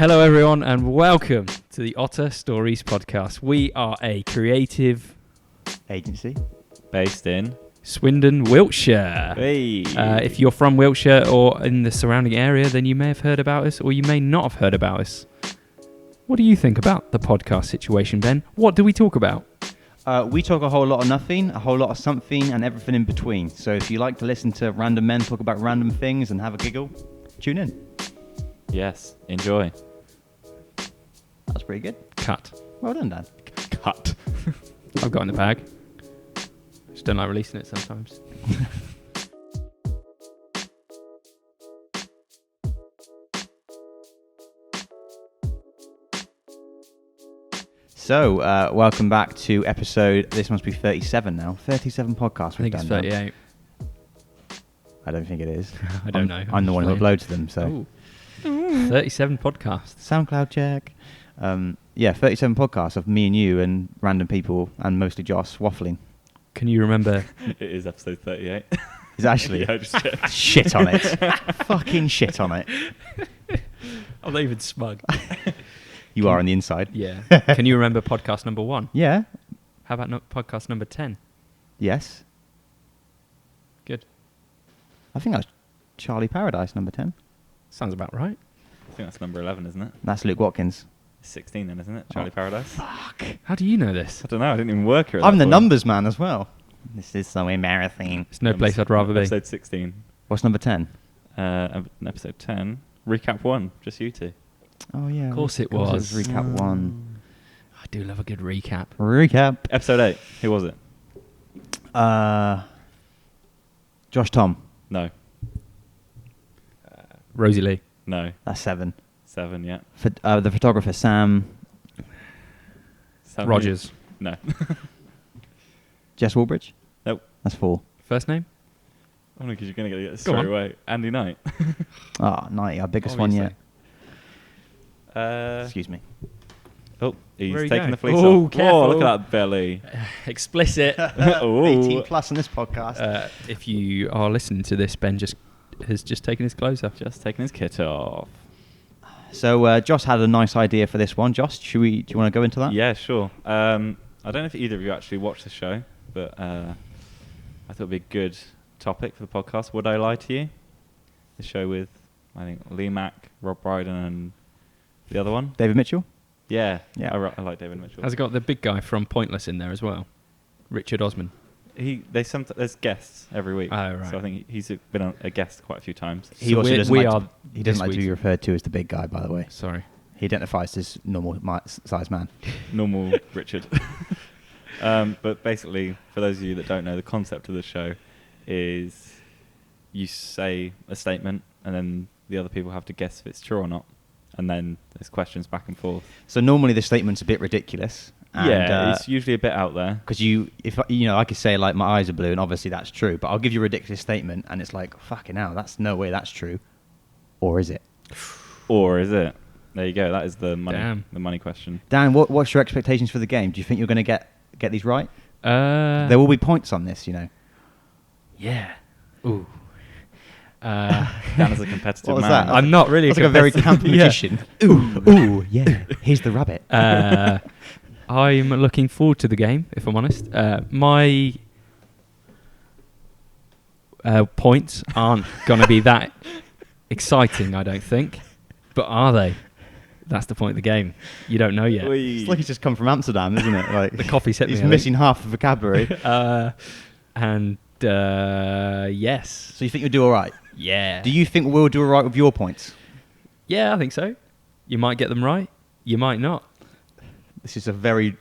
Hello everyone and welcome to the Ottr Stories podcast. We are a creative agency based in Swindon, Wiltshire. Hey. If you're from Wiltshire or in the surrounding area, then you may have heard about us or you may not have heard about us. What do you think about the podcast situation, Ben? What do we talk about? We talk a whole lot of nothing, a whole lot of something, and everything in between. So if you like to listen to random men talk about random things and have a giggle, tune in. Yes, enjoy. That's pretty good. Cut. Well done, Dan. Cut. I've got in the bag. Just don't like releasing it sometimes. So, welcome back to episode, this must be 37 now. 37 podcasts I we've think it's done now. 38. I don't think it is. I don't know. I'm the one who uploads them, so. Ooh. 37 podcasts. SoundCloud check. 37 podcasts of me and you and random people and mostly Joss waffling. Can you remember? It is episode 38. Is actually Yeah, I just checked. shit on it. Fucking shit on it. I'm not even smug. You are on the inside. Yeah. Can you remember podcast number 1? Yeah. How about podcast number 10? Yes. Good. I think that's Charlie Paradise, number 10. Sounds about right. I think that's number 11, isn't it? That's Luke Watkins. 16 then, isn't it? Charlie Paradise. Fuck. How do you know this? I don't know. I didn't even work here. at I'm that the point. numbers man as well. This is so embarrassing. It's no place I'd rather be. Episode 16. What's number 10? Episode 10. Recap 1. Just you two. Oh, yeah. Of course it was. Recap 1. I do love a good recap. Recap. Episode 8. Who was it? Josh Tom. No. Rosie Lee. No. That's 7. 7, yeah. The photographer, Sam. 7. Rogers. No. Jess Walbridge. Nope. That's 4. First name? Only because you're going to get this Go straight on. away. Andy Knight. Ah, 90. Our biggest one yet. Excuse me. Oh, he's Where are you taking going? the fleece Oh, off. careful. Whoa, look at that belly. Explicit. Oh. 18 plus on this podcast. If you are listening to this, Ben has just taken his clothes off. Just taking his kit off. So Josh had a nice idea for this one. Josh, do you want to go into that? Yeah, sure. I don't know if either of you actually watched the show, but I thought it'd be a good topic for the podcast. Would I Lie to You? The show with, I think, Lee Mack, Rob Brydon, and the other one. David Mitchell? Yeah. Yeah. I like David Mitchell. Has it got the big guy from Pointless in there as well? Richard Osman. There's guests every week. Oh, right. So I think he's been a guest quite a few times. He So also we doesn't like are to, he doesn't this like to be week's- referred to as the big guy, by the way. Sorry. He identifies as normal size man. Normal Richard. But basically, for those of you that don't know, the concept of the show is you say a statement and then the other people have to guess if it's true or not. And then there's questions back and forth. So normally the statement's a bit ridiculous. Yeah, it's usually a bit out there. Because I could say like my eyes are blue, and obviously that's true. But I'll give you a ridiculous statement, and it's like fucking hell, that's no way that's true, or is it? Or is it? There you go. That is the money. Damn. The money question. Dan, what's your expectations for the game? Do you think you're going to get these right? There will be points on this, you know. Yeah. Ooh. Dan is a competitive What was man. that? I'm not really It's like a very camp Yeah. magician. Ooh, yeah. Here's the rabbit. I'm looking forward to the game, if I'm honest. My points aren't going to be that exciting, I don't think. But are they? That's the point of the game. You don't know yet. It's like he's just come from Amsterdam, isn't it? Like The coffee's hit me, He's I think. missing half the vocabulary. Yes. So you think you'll do all right? Yeah. Do you think we'll do all right with your points? Yeah, I think so. You might get them right. You might not. This is a very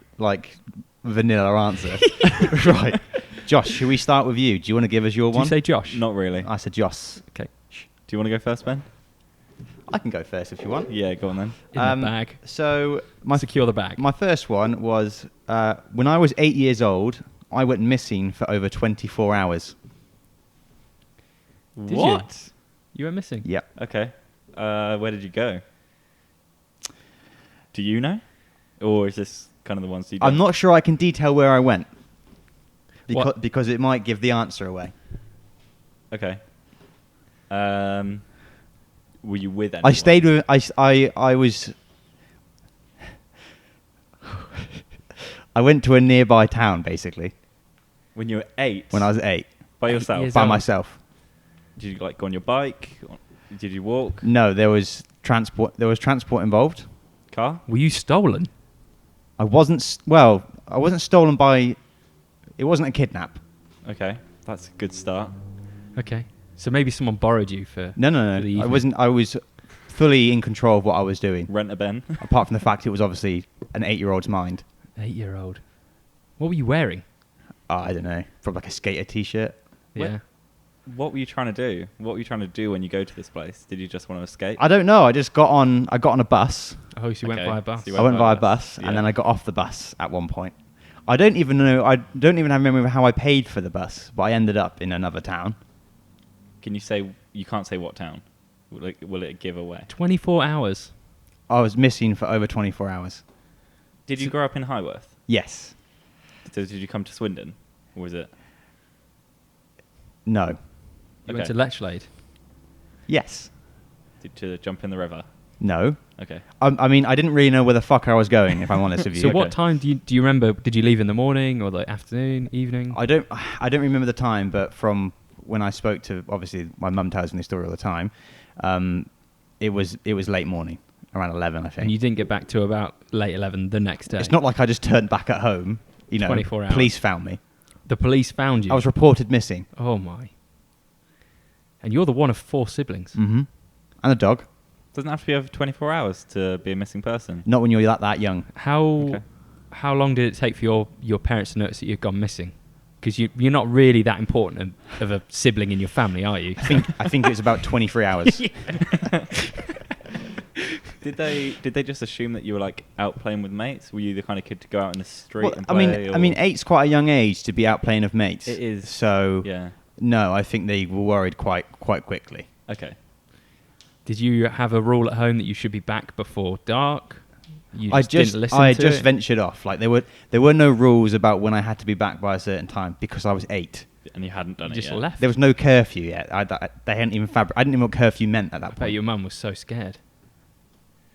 vanilla answer. Right. Josh, should we start with you? Do you want to give us your Did one? you say Josh? Not really. I said Joss. Okay. Do you want to go first, Ben? I can go first if you want. Yeah, go on then. In the bag. So Secure the bag. my first one was when I was 8 years old, I went missing for over 24 hours. Did What? You went missing? Yep. Okay. Where did you go? Do you know? Or is this kind of the ones you don't? I'm not sure I can detail where I went. What? Because it might give the answer away. Okay. were you with anyone? I stayed with. I was. I went to a nearby town basically When you were 8? when I was 8 By 8 yourself? years by old. myself. Did you like go on your bike? Did you walk? No, there was transport. There was transport involved. Car? Were you stolen? I wasn't. Well, I wasn't stolen by. It wasn't a kidnap. Okay, that's a good start. Okay. So maybe someone borrowed you for... No, for the no, no. I evening. wasn't. I was fully in control of what I was doing. Rent a Ben. Apart from the fact it was obviously an 8-year-old's mind. 8-year-old. What were you wearing? I don't know. Probably like a skater T-shirt. Yeah. What were you trying to do? What were you trying to do when you go to this place? Did you just want to escape? I don't know. I just got on. I got on a bus. Oh, so you went Okay. by a bus. So you I went via a bus, Yeah. and then I got off the bus at one point. I don't even know. I don't even have a memory of how I paid for the bus, but I ended up in another town. Can you say... You can't say what town. Will it give away? 24 hours. I was missing for over 24 hours. Did you grow up in Highworth? Yes. So did you come to Swindon? Or was it... No. You went Okay. to Lechlade. Yes. Did you jump in the river? No. Okay. I mean, I didn't really know where the fuck I was going, if I'm honest with you. So Okay. what time do you remember? Did you leave in the morning or the afternoon, evening? I don't remember the time, but from when I spoke to, obviously, my mum tells me the story all the time. It was late morning, around 11, I think. And you didn't get back to about late 11 the next day. It's not like I just turned back at home. 24 hours. Police found me. The police found you. I was reported missing. Oh my. And you're the one of 4 siblings. Mm-hmm. And a dog. Doesn't have to be over 24 hours to be a missing person. Not when you're that young. How long did it take for your parents to notice that you'd gone missing? Because you're not really that important of a sibling in your family, are you? I think it was about 23 hours. Did they just assume that you were like out playing with mates? Were you the kind of kid to go out in the street Well, and I play? mean, 8's quite a young age to be out playing with mates. It is. So Yeah. no, I think they were worried quite quickly. Okay. Did you have a rule at home that you should be back before dark? You I didn't listen I to just it? ventured off. Like there were no rules about when I had to be back by a certain time because I was 8. And you hadn't done You it just yet. left. There was no curfew yet. They hadn't even I didn't even know what curfew meant at that I bet point. your mum was so scared.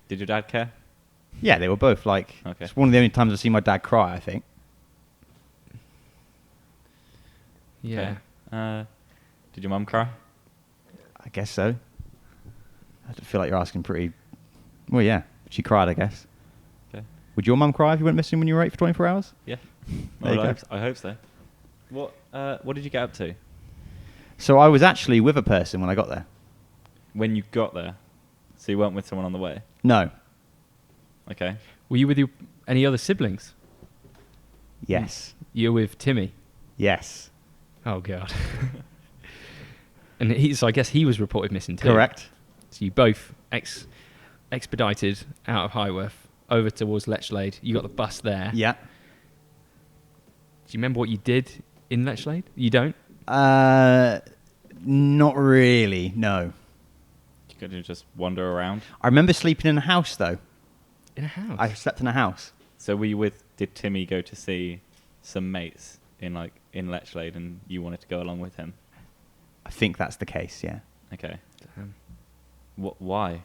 Did your dad care? Yeah, they were both like. Okay. It's one of the only times I've seen my dad cry. I think. Yeah. Okay. Did your mum cry? I guess so. I feel like you're asking pretty. Well, yeah, she cried. I guess. Okay. Would your mum cry if you went missing when you were 8 for 24 hours? Yeah. There you go. I hope so. What did you get up to So I was actually with a person when I got there. when you got there? So you weren't with someone on the way? No. Okay. Were you with any other siblings? Yes. You were with Timmy. Yes. Oh god. And so I guess he was reported missing too. Correct. So you both expedited out of Highworth over towards Lechlade. You got the bus there. Yeah. Do you remember what you did in Lechlade? You don't? Not really. No. You could just wander around. I remember sleeping in a house though. In a house? I slept in a house. So were you with? Did Timmy go to see some mates in Lechlade, and you wanted to go along with him? I think that's the case. Yeah. Okay. Damn. Why?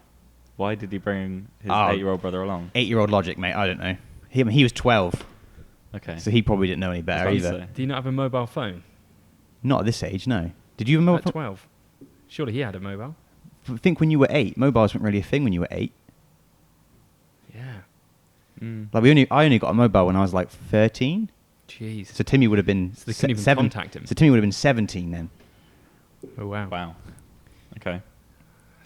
Why did he bring his Oh. 8-year-old brother along? 8-year-old logic, mate. I don't know. He was 12, Okay. so he probably didn't know any better I was either. about to say. Do you not have a mobile phone? Not at this age, no. Did you have a At mobile phone? 12. Surely he had a mobile. I think when you were 8, mobiles weren't really a thing when you were 8. Yeah. Mm. Like I only got a mobile when I was like 13. Jeez. So Timmy would have been So they couldn't even 7. contact him. So Timmy would have been 17 then. Oh wow. Wow. Okay.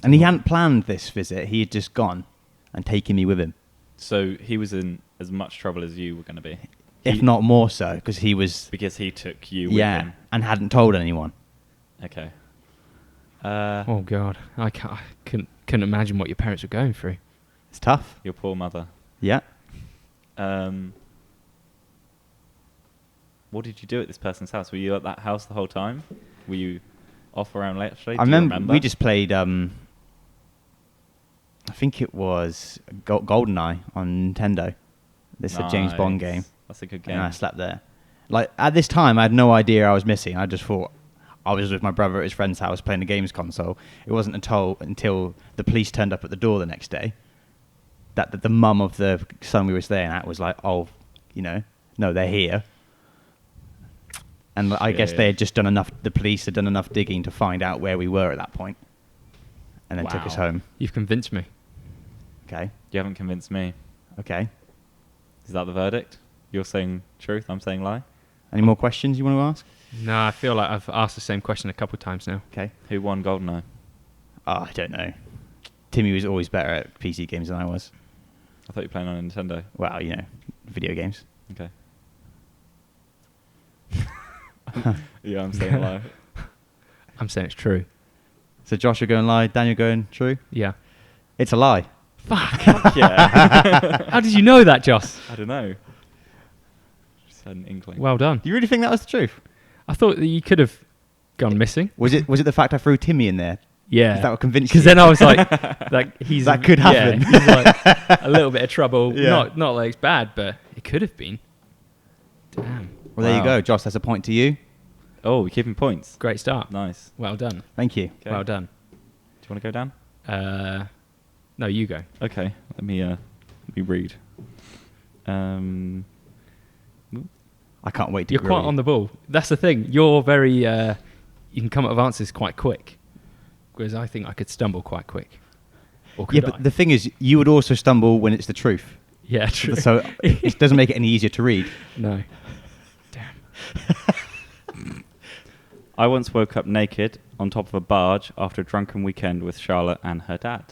And he hadn't planned this visit. He had just gone and taken me with him. So he was in as much trouble as you were going to be. If not more so, because he was... Because he took you with Yeah, him. and hadn't told anyone. Okay. Oh god. I couldn't imagine what your parents were going through. It's tough. Your poor mother. Yeah. What did you do at this person's house? Were you at that house the whole time? Were you off around Lechlade? I Do you remember we just played... I think it was GoldenEye on Nintendo. This is a James Bond Nice. game. That's a good game. And I slept there. Like, at this time, I had no idea I was missing. I just thought... I was with my brother at his friend's house playing the games console. It wasn't until the police turned up at the door the next day that the mum of the son we were staying at was like, oh, no, they're here. And I guess they had just the police had done enough digging to find out where we were at that point, and then took us home. You've convinced me. Okay. You haven't convinced me. Okay. Is that the verdict? You're saying truth, I'm saying lie? Any more questions you want to ask? No, I feel like I've asked the same question a couple of times now. Okay. Who won GoldenEye? Oh, I don't know. Timmy was always better at PC games than I was. I thought you were playing on a Nintendo. Well, video games. Okay. Yeah, I'm saying lie. I'm saying it's true. So Josh, you're going lie. Dan, you're going true. Yeah. It's a lie. Fuck. Yeah. How did you know that, Joss? I don't know. Just had an inkling. Well done. Do you really think that was the truth? I thought that you could have gone missing. Was it the fact I threw Timmy in there? Yeah. Is that what convinced you? Because then I was like he's That could happen. Yeah, he's like a little bit of trouble. Yeah. Not like it's bad, but it could have been. Damn. Well, there you Wow. go, Josh. That's a point to you. Oh, we're keeping points. Great start. Nice. Well done. Thank you. Okay. Well done. Do you want to go down? No, you go. Okay. Let me read. I can't wait to. You're grill quite you. on the ball. That's the thing. You're very. You can come up with answers quite quick, whereas I think I could stumble quite quick. Or could Yeah, I? but the thing is, you would also stumble when it's the truth. Yeah, true. So it doesn't make it any easier to read. No. Damn. I once woke up naked on top of a barge after a drunken weekend with Charlotte and her dad.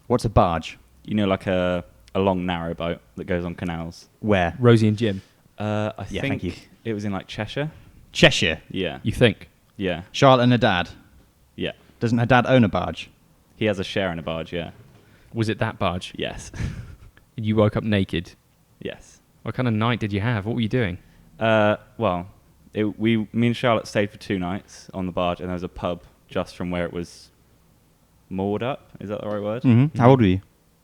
What's a barge? You know, like a long narrow boat that goes on canals. Where? Rosie and Jim. I Yeah, think thank you. it was in like Cheshire. Cheshire. Yeah. You think? Yeah. Charlotte and her dad. Yeah. Doesn't her dad own a barge? He has a share in a barge, yeah. Was it that barge? Yes. You woke up naked. Yes. What kind of night did you have? What were you doing? Well, me and Charlotte stayed for 2 nights on the barge, and there was a pub just from where it was moored up. Is that the right word? Mm-hmm. How old were you?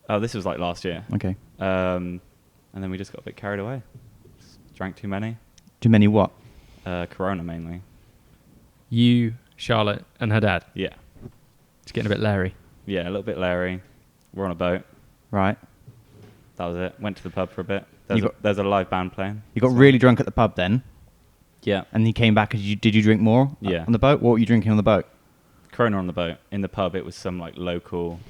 Oh, this was like last year. Okay. And then we just got a bit carried away. Just drank too many. Too many what? Corona mainly. You, Charlotte, and her dad. Yeah. It's getting a bit leery. Yeah, a little bit Larry. We're on a boat. Right. That was it. Went to the pub for a bit. You There's a live band playing. You got So- really drunk at the pub then, Yeah. and you came back. Did you drink more? Yeah. On the boat. What were you drinking on the boat? Corona on the boat. In the pub, it was some like local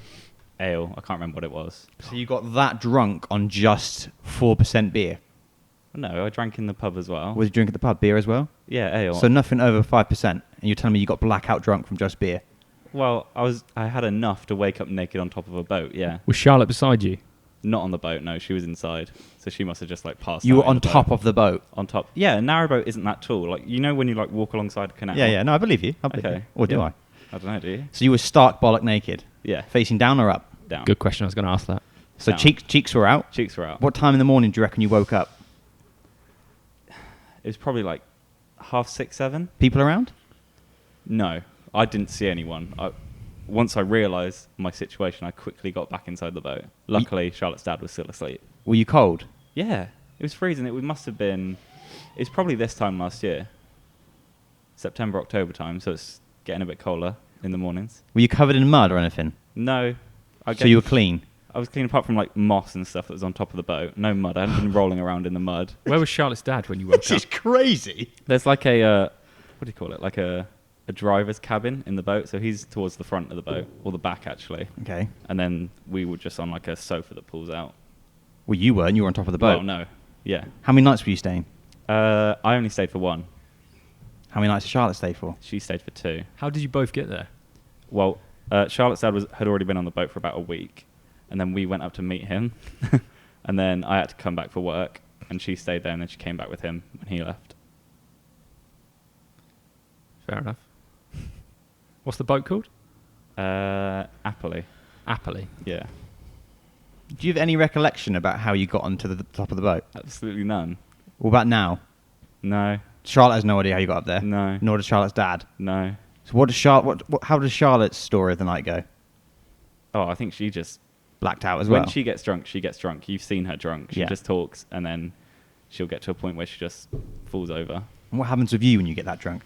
ale. I can't remember what it was. So you got that drunk on just 4% beer. No, I drank in the pub as well. Was you drinking at the pub beer as well? Yeah, ale. So nothing over 5%, and you're telling me you got blackout drunk from just beer? Well, I had enough to wake up naked on top of a boat. Yeah. Was Charlotte beside you? Not on the boat. No, she was inside. So she must have just like passed. You out were in on the boat. top of the boat. On top. Yeah, a narrowboat isn't that tall. Like when you like walk alongside a canal. Yeah. No, I believe you. I believe Okay. you. Or do Yeah. I? I don't know. Do you? So you were stark bollock naked, Yeah. facing down or up? Down. Good question. I was going to ask that. So Down. cheeks were out. Cheeks were out. What time in the morning do you reckon you woke up? It was probably like 6:30, 7. People around? No, I didn't see anyone. Once I realised my situation, I quickly got back inside the boat. Luckily, Charlotte's dad was still asleep. Were you cold? Yeah, it was freezing. It must have been. It's probably this time last year, September, October time. So it's getting a bit colder in the mornings. Were you covered in mud or anything? No, So you were clean? I was clean apart from like moss and stuff that was on top of the boat. No mud. I hadn't been rolling around in the mud. Where was Charlotte's dad when you woke up? crazy. There's like a what do you call it? Like a driver's cabin in the boat. So he's towards the front of the boat, or the back actually. Okay. And then we were just on like a sofa that pulls out. Well, you were, and you were on top of the boat. Well, no. Yeah. How many nights were you staying? I only stayed for 1. How many nights did Charlotte stay for? She stayed for 2. How did you both get there? Well, Charlotte's dad had already been on the boat for about a week, and then we went up to meet him, and then I had to come back for work, and she stayed there, and then she came back with him when he left. Fair enough. What's the boat called? Happily. Appley. Yeah. Do you have any recollection about how you got onto the top of the boat? Absolutely none. What about now? No. Charlotte has no idea how you got up there. No. Nor does Charlotte's dad. No. So what does Charlotte? How does Charlotte's story of the night go? Oh, I think she just... Blacked out as well. When she gets drunk, she gets drunk. You've seen her drunk. She Yeah. just talks, and then she'll get to a point where she just falls over. And what happens with you when you get that drunk?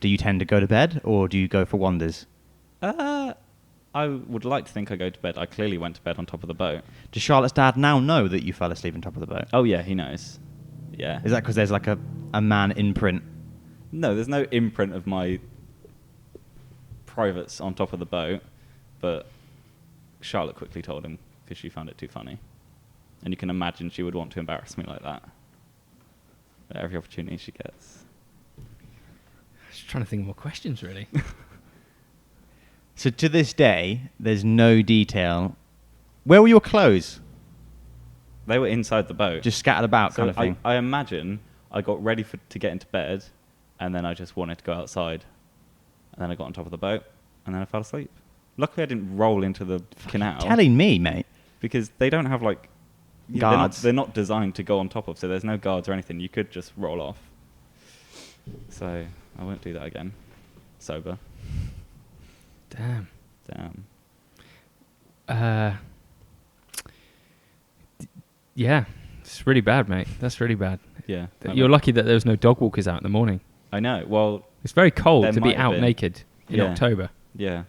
do you tend to go to bed or do you go for wanders? I would like to think I go to bed. I clearly went to bed on top of the boat. Does Charlotte's dad now know that you fell asleep on top of the boat? Oh yeah, he knows. Yeah. Is that because there's like a man imprint? No, there's no imprint of my privates on top of the boat, but Charlotte quickly told him because she found it too funny. And you can imagine she would want to embarrass me like that at every opportunity she gets. Just trying to think of more questions, really. So to this day, there's no detail. Where were your clothes? They were inside the boat. Just scattered about, kind of thing. I imagine I got ready to get into bed, and then I just wanted to go outside. And then I got on top of the boat, and then I fell asleep. Luckily, I didn't roll into the canal. Telling me, mate. Because they don't have, like... Guards. They're not designed to go on top of, so there's no guards or anything. You could just roll off. So, I won't do that again. Sober. Damn. Yeah, it's really bad, mate. That's really bad. Yeah. You're lucky that there was no dog walkers out in the morning. I know. Well, it's very cold there to be might have out been. naked in October. Yeah.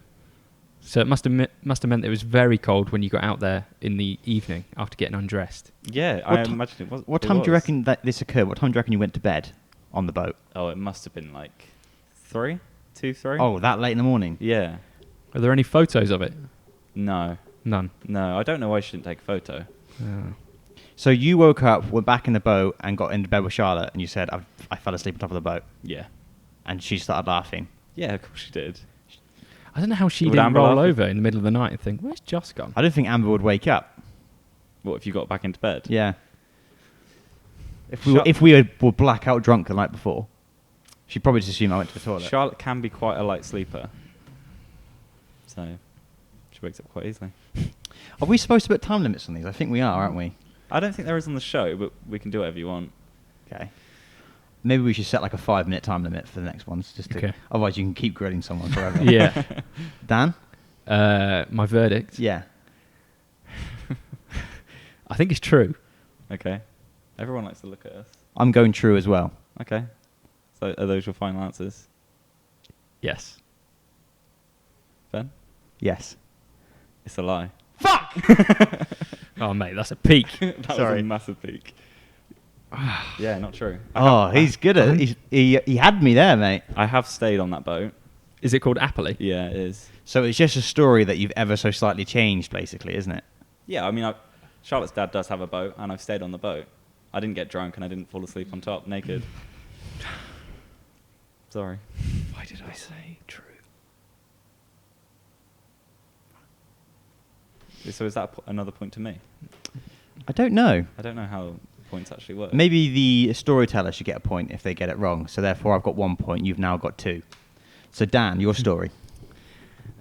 So it must have meant it was very cold when you got out there in the evening after getting undressed. Yeah, I imagine it was. What time do you reckon that this occurred? What time do you reckon you went to bed on the boat? Oh, it must have been like 3. Oh, that late in the morning? Yeah. Are there any photos of it? No. None. No, I don't know why she didn't take a photo. Oh. So you woke up, were back in the boat, and got into bed with Charlotte, and you said, I fell asleep on top of the boat. Yeah. And she started laughing. Yeah, of course she did. I don't know how she Would didn't Amber roll laugh? over in the middle of the night and think, where's Joss gone? I don't think Amber would wake up. What, if you got back into bed? Yeah. If we were blackout drunk the night before, she'd probably just assume I went to the toilet. Charlotte can be quite a light sleeper. So, she wakes up quite easily. Are we supposed to put time limits on these? I think we are, aren't we? I don't think there is on the show, but we can do whatever you want. Okay. Maybe we should set like a 5-minute time limit for the next ones. Okay. Otherwise, you can keep grilling someone forever. Yeah. Dan? My verdict. Yeah. I think it's true. Okay. Everyone likes to look at us. I'm going true as well. Okay. So, are those your final answers? Yes. Ben? Yes. It's a lie. Fuck! Oh, mate, that's a peak. That was Sorry. a massive peak. Yeah, not true. He's good at it. He had me there, mate. I have stayed on that boat. Is it called Appley? Yeah, it is. So it's just a story that you've ever so slightly changed, basically, isn't it? Yeah, I mean, Charlotte's dad does have a boat, and I've stayed on the boat. I didn't get drunk, and I didn't fall asleep on top naked. Sorry. Why did I say true? So is that another point to me? I don't know. I don't know how points actually work. Maybe the storyteller should get a point if they get it wrong. So therefore, I've got 1 point. You've now got 2. So Dan, your story.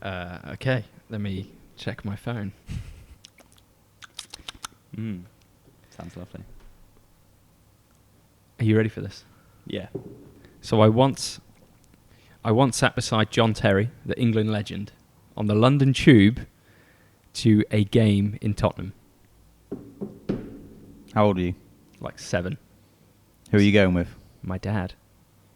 Okay, let me check my phone. Sounds lovely. Are you ready for this? Yeah. So I once sat beside John Terry, the England legend, on the London Tube to a game in Tottenham. How old are you? Like 7. Who are you going with? My dad.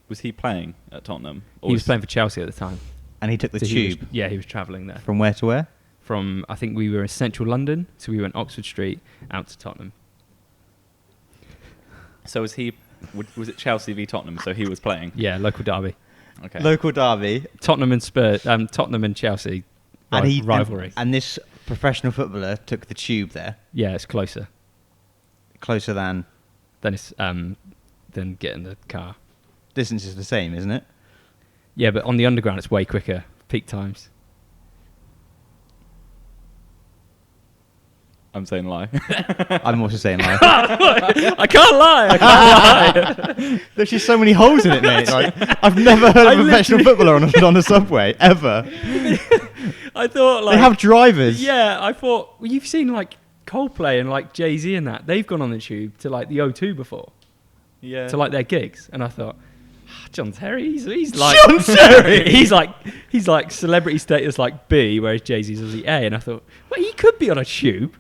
Was he playing at Tottenham? He was playing for Chelsea at the time. And he took the So he was- tube. he was travelling there. From where to where? From, I think we were in central London, so we went Oxford Street out to Tottenham. So was it Chelsea v Tottenham? So he was playing. Yeah, local derby. Okay. Local derby. Tottenham and Chelsea rivalry. And this professional footballer took the tube there. Yeah, it's closer. Closer than... Then it's than getting the car. Distance is the same, isn't it? Yeah, but on the underground it's way quicker. Peak times. I'm saying lie. I'm also saying lie. I can't lie. There's just so many holes in it, mate. Like, I've never heard of a professional footballer on a subway, ever. I thought like They have drivers. Yeah, I thought you've seen like Coldplay and like Jay-Z and that. They've gone on the tube to like the O2 before. Yeah. To like their gigs, and I thought, John Terry, he's like John Terry! he's like celebrity status like B, whereas Jay-Z's obviously A, and I thought, well, he could be on a tube.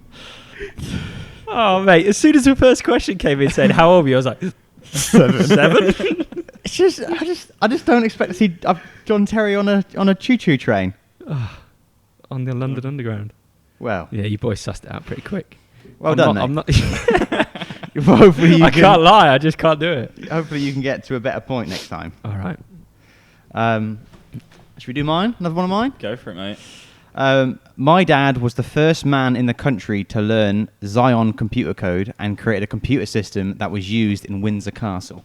Oh mate, as soon as the first question came in saying how old are you, I was like 7. It's just, I just don't expect to see John Terry on a choo-choo train. On the London Underground. Well, Yeah, you boys sussed it out pretty quick. well I'm done, not, mate. I'm not. Hopefully you I can't lie. I just can't do it. Hopefully you can get to a better point next time. All right. Should we do mine? Another one of mine? Go for it, mate. My dad was the first man in the country to learn Xyon computer code and created a computer system that was used in Windsor Castle.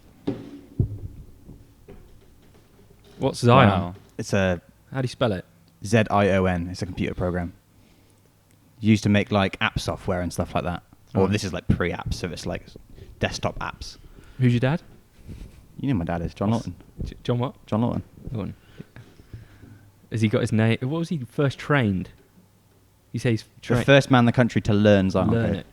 What's Zion? Wow. It's a How do you spell it? Zion. It's a computer program used to make like app software and stuff like that. Or Oh. this is like pre-apps, so it's like desktop apps. Who's your dad? You know my dad is John Lawton. John what? John Lawton. Lawton. Has he got his name? What was he first trained? You say he's The first man in the country to learn Zion learn code. it.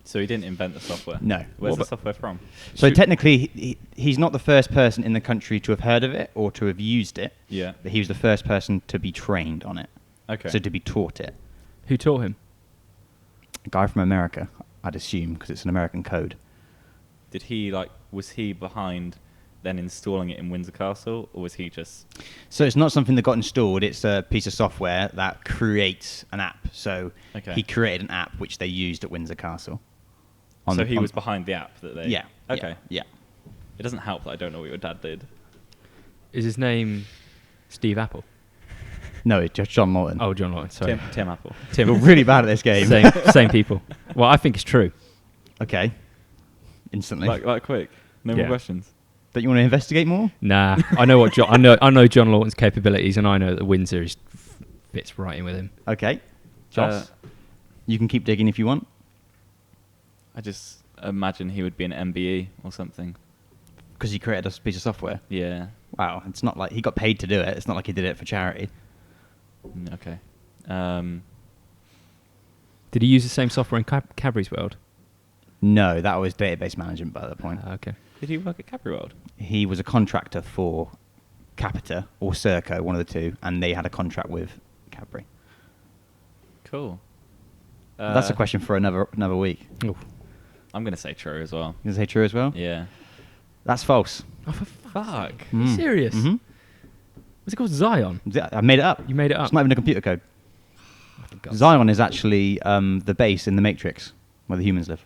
So he didn't invent the software? No. Where's What the about- software from? So Should- technically, he's not the first person in the country to have heard of it or to have used it, Yeah. but he was the first person to be trained on it. Okay. So to be taught it. Who taught him? A guy from America, I'd assume, because it's an American code. Did he was he behind then installing it in Windsor Castle, or was he just? So it's not something that got installed, it's a piece of software that creates an app. So Okay. he created an app which they used at Windsor Castle. So he was behind the app that they. Yeah. Okay. Yeah. It doesn't help that I don't know what your dad did. Is his name Steve Apple? No, it's just John Lawton. Oh, John Lawton. Sorry. Tim Apple. Tim. We're really bad at this game. Same people. Well, I think it's true. Okay. Instantly. Like quick. No Yeah. more questions. Don't you want to investigate more? Nah, I know what I know John Lawton's capabilities, and I know that Windsor fits right in with him. Okay. Joss, you can keep digging if you want. I just imagine he would be an MBE or something. Because he created a piece of software. Yeah. Wow, it's not like he got paid to do it. It's not like he did it for charity. Okay. Did he use the same software in Cadbury's World? No, that was database management by that point. Okay. Did he work at Cadbury World? He was a contractor for Capita or Serco, one of the two, and they had a contract with Cadbury. Cool. That's a question for another week. Oh, I'm going to say true as well. You gonna say true as well? Yeah. That's false. for Fuck. Mm. serious? Mhm. Was it called Zion? I made it up. You made it up. It's not even a computer code. Zion is actually the base in the Matrix where the humans live.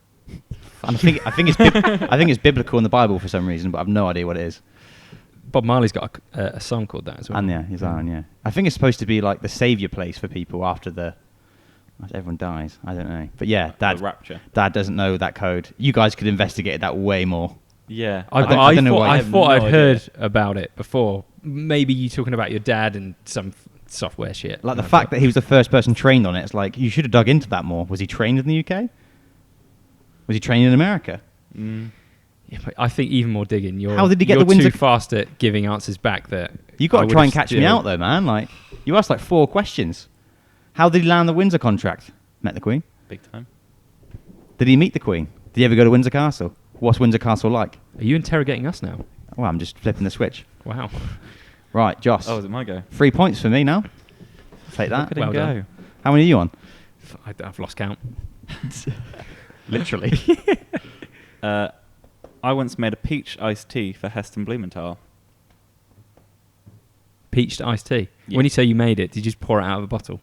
And I think it's biblical in the Bible for some reason, but I've no idea what it is. Bob Marley's got a song called that as well. And yeah, Zion. Yeah, I think it's supposed to be like the savior place for people after everyone dies. I don't know, but yeah, The Dad Rapture. doesn't know that code. You guys could investigate that way more. Yeah. I don't know why. I I have thought no I'd idea. heard about it before. Maybe you talking about your dad and some software shit. Like the fact that he was the first person trained on it. It's like you should have dug into that more. Was he trained in the UK? Was he trained in America? Mm. Yeah, but I think even more digging. You're, How did he get you're the Windsor- too fast at giving answers back. That You got I to would try and have catch me still- out though, man. Like you asked like 4 questions. How did he land the Windsor contract? Met the Queen. Big time. Did he meet the Queen? Did he ever go to Windsor Castle? What's Windsor Castle like? Are you interrogating us now? Well, I'm just flipping the switch. Wow. Right, Joss. Oh, is it my go? 3 points for me now. Take that. Look at him Well go. done. How many are you on? I've lost count. Literally. I once made a peach iced tea for Heston Blumenthal. Peached iced tea. Yeah. When you say you made it, did you just pour it out of a bottle?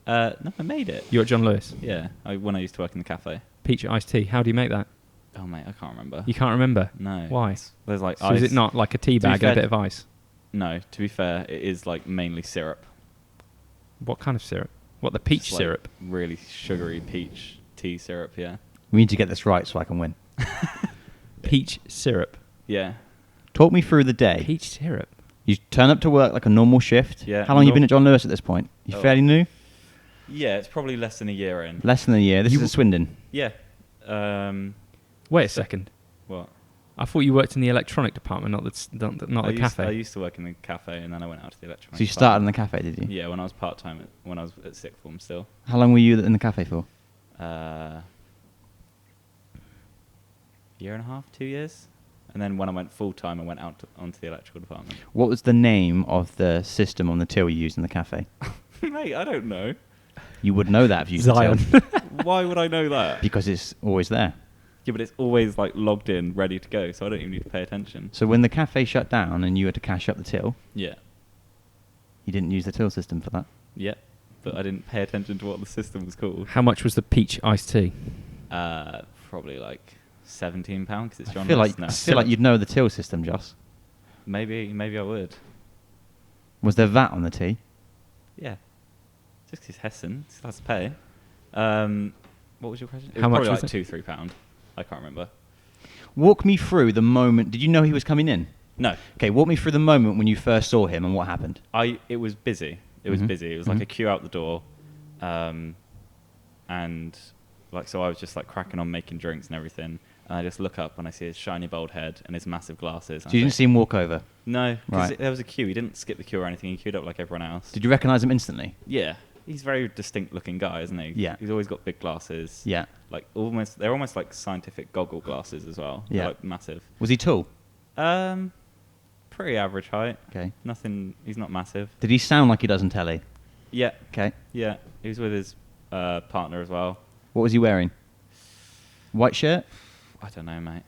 No, I made it. You're at John Lewis. Yeah, when I used to work in the cafe. Peach iced tea. How do you make that? Oh mate, I can't remember. You can't remember. No. Why? There's like So ice. is it not like a tea To be bag and a fair- bit of ice? No, to be fair, it is like mainly syrup. What kind of syrup? What, the peach It's like syrup? Really sugary peach tea syrup. Yeah. We need to get this right so I can win. Peach syrup. Yeah. Talk me through the day. Peach syrup. You turn up to work like a normal shift. Yeah, How long you nor- been at John Lewis at this point? You Oh. fairly new? Yeah, it's probably less than a year in. Less than a year. This You- is at Swindon. Yeah. Wait a second. What? I thought you worked in the electronic department, not the I cafe. used to work in the cafe, and then I went out to the electronics. So you started in the cafe, did you? Yeah, when I was part time, when I was at sixth form still. How long were you in the cafe for? Year and a half, 2 years, and then when I went full time, I went out onto the electrical department. What was the name of the system on the till you used in the cafe? Mate, I don't know. You would know that if you used Zion. the till Why would I know that? because it's always there. Yeah, but it's always like logged in, ready to go, so I don't even need to pay attention. So when the cafe shut down and you had to cash up the till, Yeah. you didn't use the till system for that? Yeah. But I didn't pay attention to what the system was called. How much was the peach iced tea? Probably like £17 because it's I John feel Lewis like now. you'd know the till system, Joss. Maybe I would. Was there VAT on the tea? Yeah. Just 'cause it's Hessen, still has to pay. What was your question? It How was much probably was like it? £2-3. I can't remember. Walk me through the moment. Did you know he was coming in? No. Okay, walk me through the moment when you first saw him and what happened. It was busy. It was Mhm. busy. It was like Mhm. a queue out the door. And like, so I was just like cracking on making drinks and everything. And I just look up and I see his shiny bald head and his massive glasses. So you didn't see him walk over? No, because Right. there was a queue. He didn't skip the queue or anything. He queued up like everyone else. Did you recognise him instantly? Yeah. He's a very distinct looking guy, isn't he? Yeah. He's always got big glasses. Yeah. Like they're almost like scientific goggle glasses as well. Yeah. They're like massive. Was he tall? Pretty average height. Okay. Nothing. He's not massive. Did he sound like he does in telly? Yeah. Okay. Yeah. He was with his partner as well. What was he wearing? White shirt? I don't know, mate.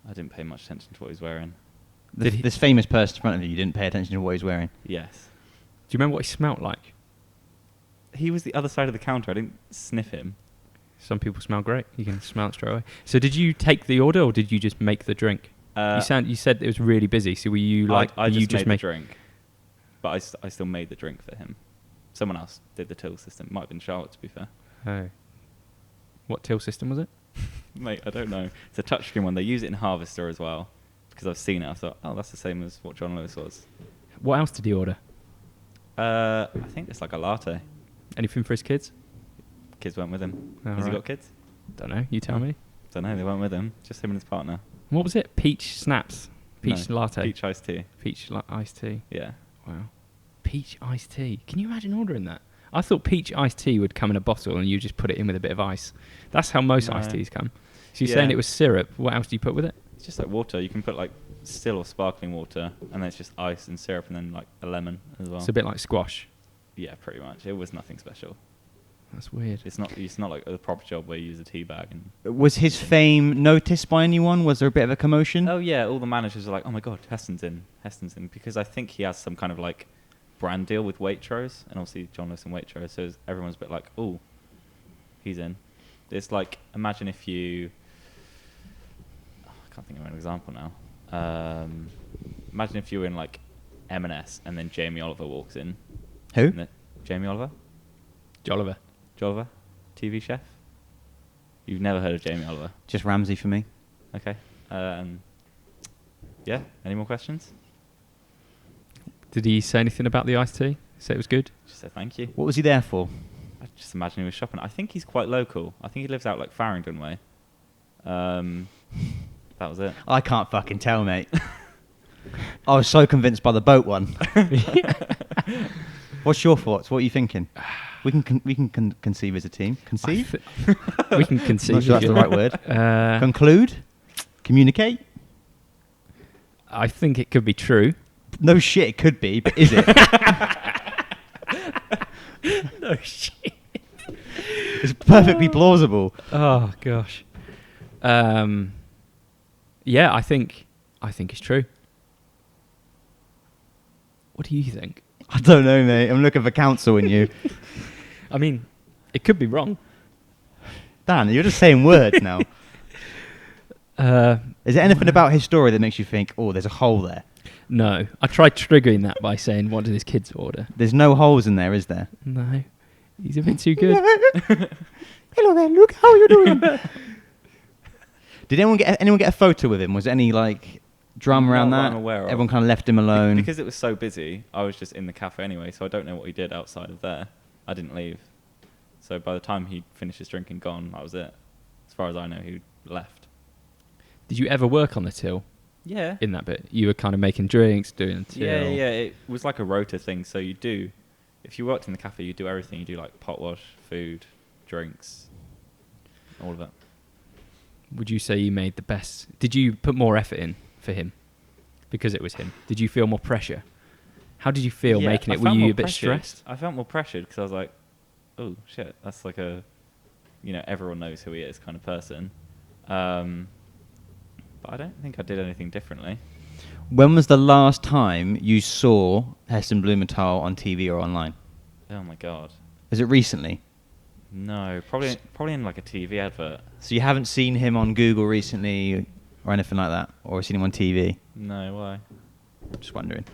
I didn't pay much attention to what he was wearing. Did he- This famous person in front of you didn't pay attention to what he was wearing? Yes. Do you remember what he smelt like? He was the other side of the counter. I didn't sniff him. Some people smell great. You can smell it straight away. So did you take the order or did you just make the drink? You said it was really busy. So were you like I you just made make the drink, but I still made the drink for him. Someone else did the till system. Might have been Charlotte, to be fair. Oh. What till system was it? Mate, I don't know. It's a touchscreen one. They use it in Harvester as well because I've seen it. I thought, oh, that's the same as what John Lewis was. What else did he order? I think it's like a latte. Anything for his kids? Kids went with him. Oh, Has he right. got kids? Don't know. You tell me. Don't know. They went with him. Just him and his partner. What was it? Peach snaps. Peach No, latte. Peach iced tea. Peach iced tea. Yeah. Wow. Peach iced tea. Can you imagine ordering that? I thought peach iced tea would come in a bottle and you just put it in with a bit of ice. That's how most No. iced teas come. So you're Yeah. saying it was syrup. What else do you put with it? It's just like water. You can put like still or sparkling water, and then it's just ice and syrup, and then like a lemon as well. It's a bit like squash. Yeah, pretty much. It was nothing special. That's weird. It's not like a proper job where you use a tea bag and. Was his fame noticed by anyone? Was there a bit of a commotion? Oh yeah, all the managers are like, oh my god, Heston's in, because I think he has some kind of like brand deal with Waitrose, and obviously John Lewis and Waitrose, so everyone's a bit like, oh, he's in. It's like, imagine if you. I can't think of an example now. Imagine if you were in like M&S and then Jamie Oliver walks in. Who? And Jamie Oliver? Jolliver. Jolliver? TV chef? You've never heard of Jamie Oliver? Just Ramsey for me. Okay. Yeah, any more questions? Did he say anything about the iced tea? Say it was good? Just say thank you. What was he there for? I just imagine he was shopping. I think he's quite local. I think he lives out like Farringdon way. That was it. I can't fucking tell, mate. I was so convinced by the boat one. What's your thoughts? What are you thinking? We can conceive as a team. Conceive? We can conceive. Not sure that's the right word. Uh, Conclude? Communicate? I think it could be true. No shit, it could be, but is it? No shit. It's perfectly plausible. Oh gosh. Yeah, I think it's true. What do you think? I don't know, mate. I'm looking for counsel in you. I mean, it could be wrong. Dan, you're just saying words now. Uh, Is there anything about his story that makes you think, oh, there's a hole there? no, I tried triggering that by saying, "What did his kids order?" There's no holes in there, is there? No, he's a bit too good. Hello there, Luke. How are you doing? Did anyone get a photo with him? Was there any like drama around Not that that? I'm aware of. Everyone kind of left him alone. Because it was so busy, I was just in the cafe anyway, so I don't know what he did outside of there. I didn't leave. So by the time he finished his drink and gone, that was it. As far as I know, he left. Did you ever work on the till Yeah. in that bit? You were kind of making drinks, doing the till. Yeah. It was like a rota thing. So you do, if you worked in the cafe, you do everything. You do like pot wash, food, drinks, all of it. Would you say you made the best? Did you put more effort in for him because it was him? Did you feel more pressure? How did you feel Yeah, making I it? Were felt you more a bit pressured. stressed? I felt more pressured because I was like, oh shit, that's like a, everyone knows who he is kind of person. But I don't think I did anything differently. When was the last time you saw Heston Blumenthal on TV or online? Oh my god. Is it recently? No, probably in like a TV advert. So you haven't seen him on Google recently or anything like that? Or seen him on TV? No, why? Just wondering.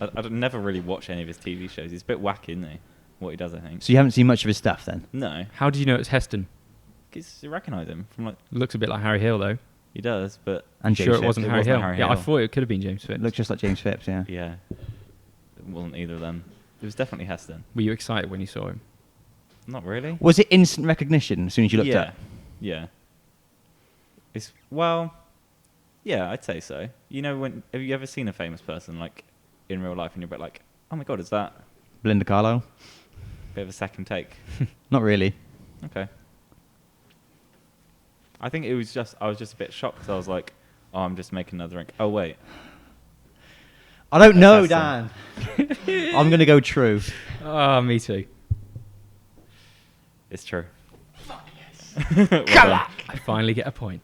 I'd never really watch any of his TV shows. He's a bit wacky, isn't he? What he does, I think. So you haven't seen much of his stuff then? No. How did you know it's Heston? Because you recognise him from like... Looks a bit like Harry Hill, though. He does, but... And Sure, James it Phipps. wasn't It Harry wasn't Hill. Harry Yeah, I Hill. thought it could have been James Phipps. Looks just like James Phipps, yeah. Yeah. It wasn't either of them. It was definitely Heston. Were you excited when you saw him? Not really. Was it instant recognition as soon as you looked yeah. up? Yeah. It's... Well... Yeah, I'd say so. You know, have you ever seen a famous person, like, in real life, and you're a bit like, oh my god, is that... Belinda Carlisle? Bit of a second take. Not really. Okay. I think I was just a bit shocked because I was like, oh, I'm just making another drink. Oh, wait. I don't know, That's Dan. I'm going to go true. Oh, me too. It's true. Come Well I finally get a point.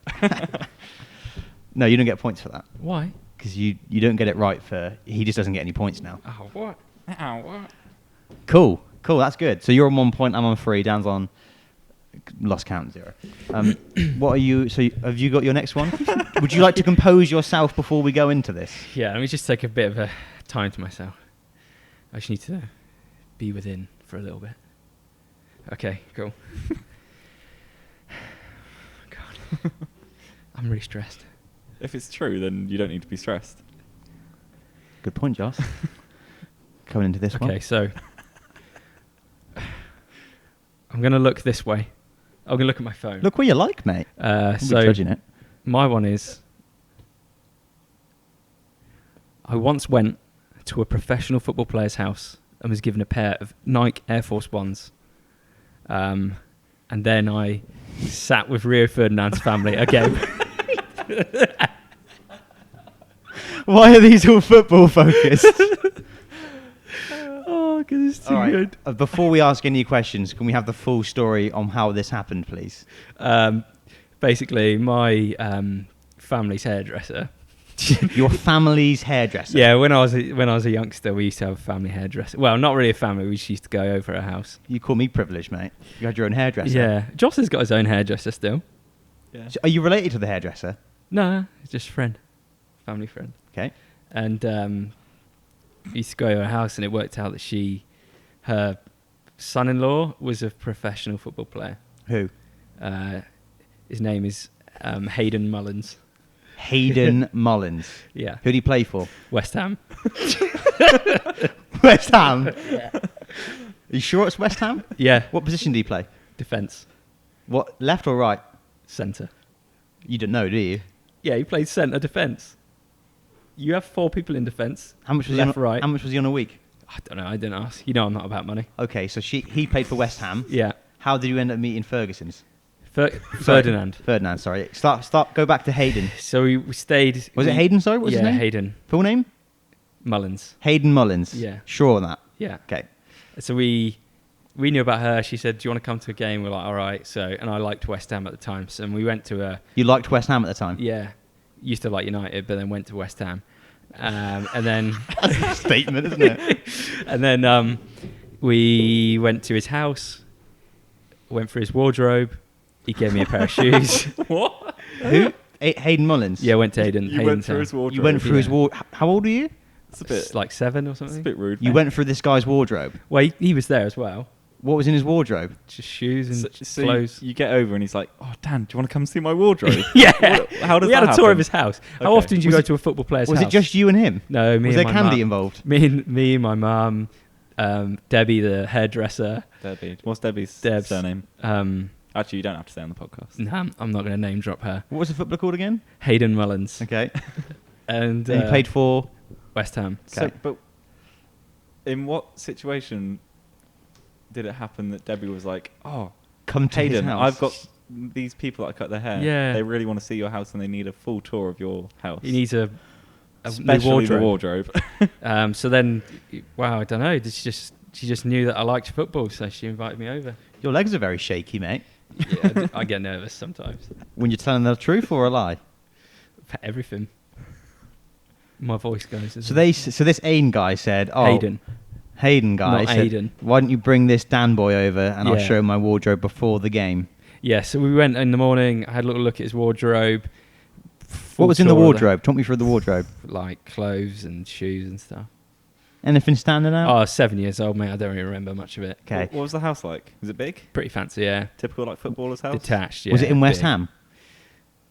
No, you don't get points for that. Why? Because you don't get it right for... He just doesn't get any points now. Oh, what? Oh, what? Cool, that's good. So you're on 1 point, I'm on 3, Dan's on... Lost count, 0. What are you... So have you got your next one? Would you like to compose yourself before we go into this? Yeah, let me just take a bit of a time to myself. I just need to be within for a little bit. Okay, cool. God. I'm really stressed. If it's true, then you don't need to be stressed. Good point, Joss. Coming into this one. Okay, so... I'm going to look this way. I'm going to look at my phone. Look where you like, mate. I'm So judging it. my one is... I once went to a professional football player's house and was given a pair of Nike Air Force Ones. And then I sat with Rio Ferdinand's family again. Why are these all football focused? Oh, because it's too All right. good. Before we ask any questions, can we have the full story on how this happened, please? Basically, my family's hairdresser. Your family's hairdresser. Yeah, when I was a youngster, we used to have a family hairdresser. Well, not really a family. We just used to go over at a house. You call me privileged, mate. You had your own hairdresser. Yeah, Joss has got his own hairdresser still. Yeah. So are you related to the hairdresser? No, it's just a friend, family friend. Okay. And we used to go to her house, and it worked out that her son-in-law was a professional football player. Who? His name is Hayden Mullins. Hayden Mullins. Yeah, Who did he play for? West Ham. West Ham. Yeah. Are you sure it's West Ham? Yeah, What position did he play? defence, What, left or right? centre. You don't know, do you? Yeah, he played centre defence. You have 4 people in defence. How much was left, he on, right? How much was he on a week? I don't know. I didn't ask. You know, I'm not about money. Okay, so he played for West Ham. Yeah, How did you end up meeting Ferguson's? Ferdinand. Ferdinand, sorry. Go back to Hayden. So we stayed. Was it Hayden, sorry? What was yeah, his name? Hayden Full name? Mullins. Hayden Mullins. Yeah. Sure on that? Yeah. Okay. So we knew about her. She said, "Do you want to come to a game?" We're like, "All right." So, and I liked West Ham at the time, so we went to a. You liked West Ham at the time? Yeah, used to like United, but then went to West Ham, and then That's a statement, isn't it? and then we went to his house, went through his wardrobe. He gave me a pair of shoes. What? Who? Hayden Mullins? Yeah, went to Hayden. You went through his wardrobe. You went through his Yeah. ward. How old are you? It's a bit... It's like 7 or It's something. a bit rude. You went through this guy's wardrobe. Well, he was there as well. What was in his wardrobe? Just shoes and So clothes. you get over and he's like, oh, Dan, do you want to come see my wardrobe? Yeah. How does we had that a tour happen? of his house. How Okay. often do you Was go it- to a football player's Was house? it just you and him? No, me Was and there my candy mum. involved? Me, my mum, Debbie, the hairdresser. Debbie. What's Debbie's Debs. surname? Actually, you don't have to say on the podcast. Nah, I'm not going to name drop her. What was the footballer called again? Hayden Mullins. Okay. And And he played for... West Ham. Okay. So, but in what situation did it happen that Debbie was like, oh, Come to his Hayden, house. I've got these people that cut their hair. Yeah. They really want to see your house and they need a full tour of your house. He needs a new Especially the wardrobe. wardrobe. So then, wow, I don't know. She just knew that I liked football, so she invited me over. Your legs are very shaky, mate. Yeah, I get nervous sometimes. When you're telling the truth or a lie? For everything. My voice goes. So this Aiden guy said, "Oh, Hayden guy Not said, Aiden. why don't you bring this Dan boy over and I'll Yeah. show him my wardrobe before the game." Yeah, so we went in the morning. I had a little look at his wardrobe. What was in the Full tour of wardrobe? Talk me through the wardrobe. like clothes and shoes and stuff. Anything standing out? Oh, 7 years old, mate. I don't really remember much of it. Okay. What was the house like? Was it big? Pretty fancy, yeah. Typical like footballer's house? Detached, yeah. Was it in West big. Ham?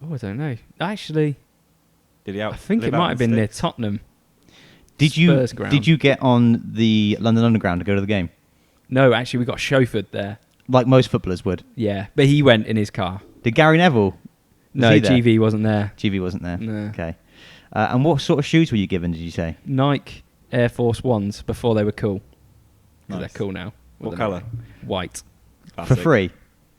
Oh, I don't know. Actually, Did he out? I think it live out might in have been near sticks? Tottenham. Did you Spurs ground. did you get on the London Underground to go to the game? No, actually, we got chauffeured there. Like most footballers would. Yeah, but he went in his car. Did Gary Neville? Was No, he there? GV wasn't there. GV wasn't there. No. Okay. And what sort of shoes were you given, did you say? Nike Air Force Ones before they were cool. 'Cause Nice. they're cool now. What they're colour? not. White. For Classic. free?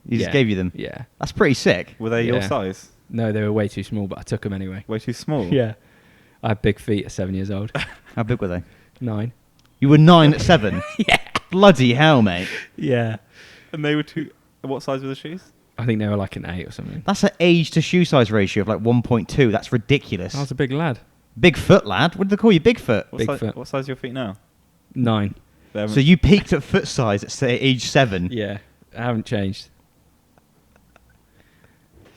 He just Yeah. gave you them? Yeah. That's pretty sick. Were they your Yeah. size? No, they were way too small, but I took them anyway. Way too small? Yeah. I had big feet at 7 years old. How big were they? 9. You were 9 at 7? Yeah. Bloody hell, mate. Yeah. And they were too... What size were the shoes? I think they were like an 8 or something. That's an age to shoe size ratio of like 1.2. That's ridiculous. I was a big lad. Big foot, lad. What did they call you? Bigfoot? Big foot. What size are your feet now? 9. They haven't- So you peaked at foot size at, say, age 7? Yeah. I haven't changed.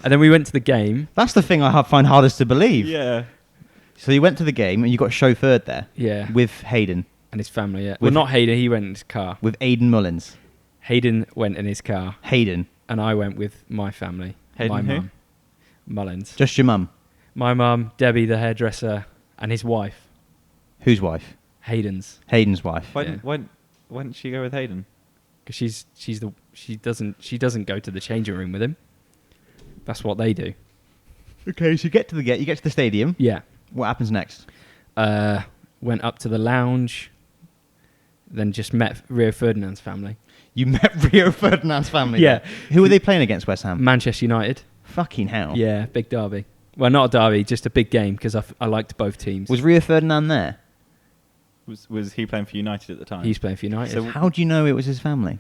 And then we went to the game. That's the thing I find hardest to believe. Yeah. So you went to the game and you got chauffeured there Yeah. with Hayden, And his family, yeah. Well, With- not Hayden. He went in his car. with Aidan Mullins. Hayden went in his car. Hayden. And I went with my family. Hayden my who? mum. Mullins. Just your mum. My mum, Debbie, the hairdresser, and his wife, Whose wife? Hayden's. Hayden's wife. Why, Yeah. why didn't she go with Hayden? Because she doesn't go to the changing room with him. That's what they do. Okay, so you get to the stadium. Yeah. What happens next? Went up to the lounge. Then just met Rio Ferdinand's family. You met Rio Ferdinand's family. Yeah. there. Who were they playing against, West Ham? Manchester United. Fucking hell. Yeah, big derby. Well, not a derby, just a big game because I liked both teams. Was Rio Ferdinand there? Was he playing for United at the time? He's playing for United So- How do you know it was his family?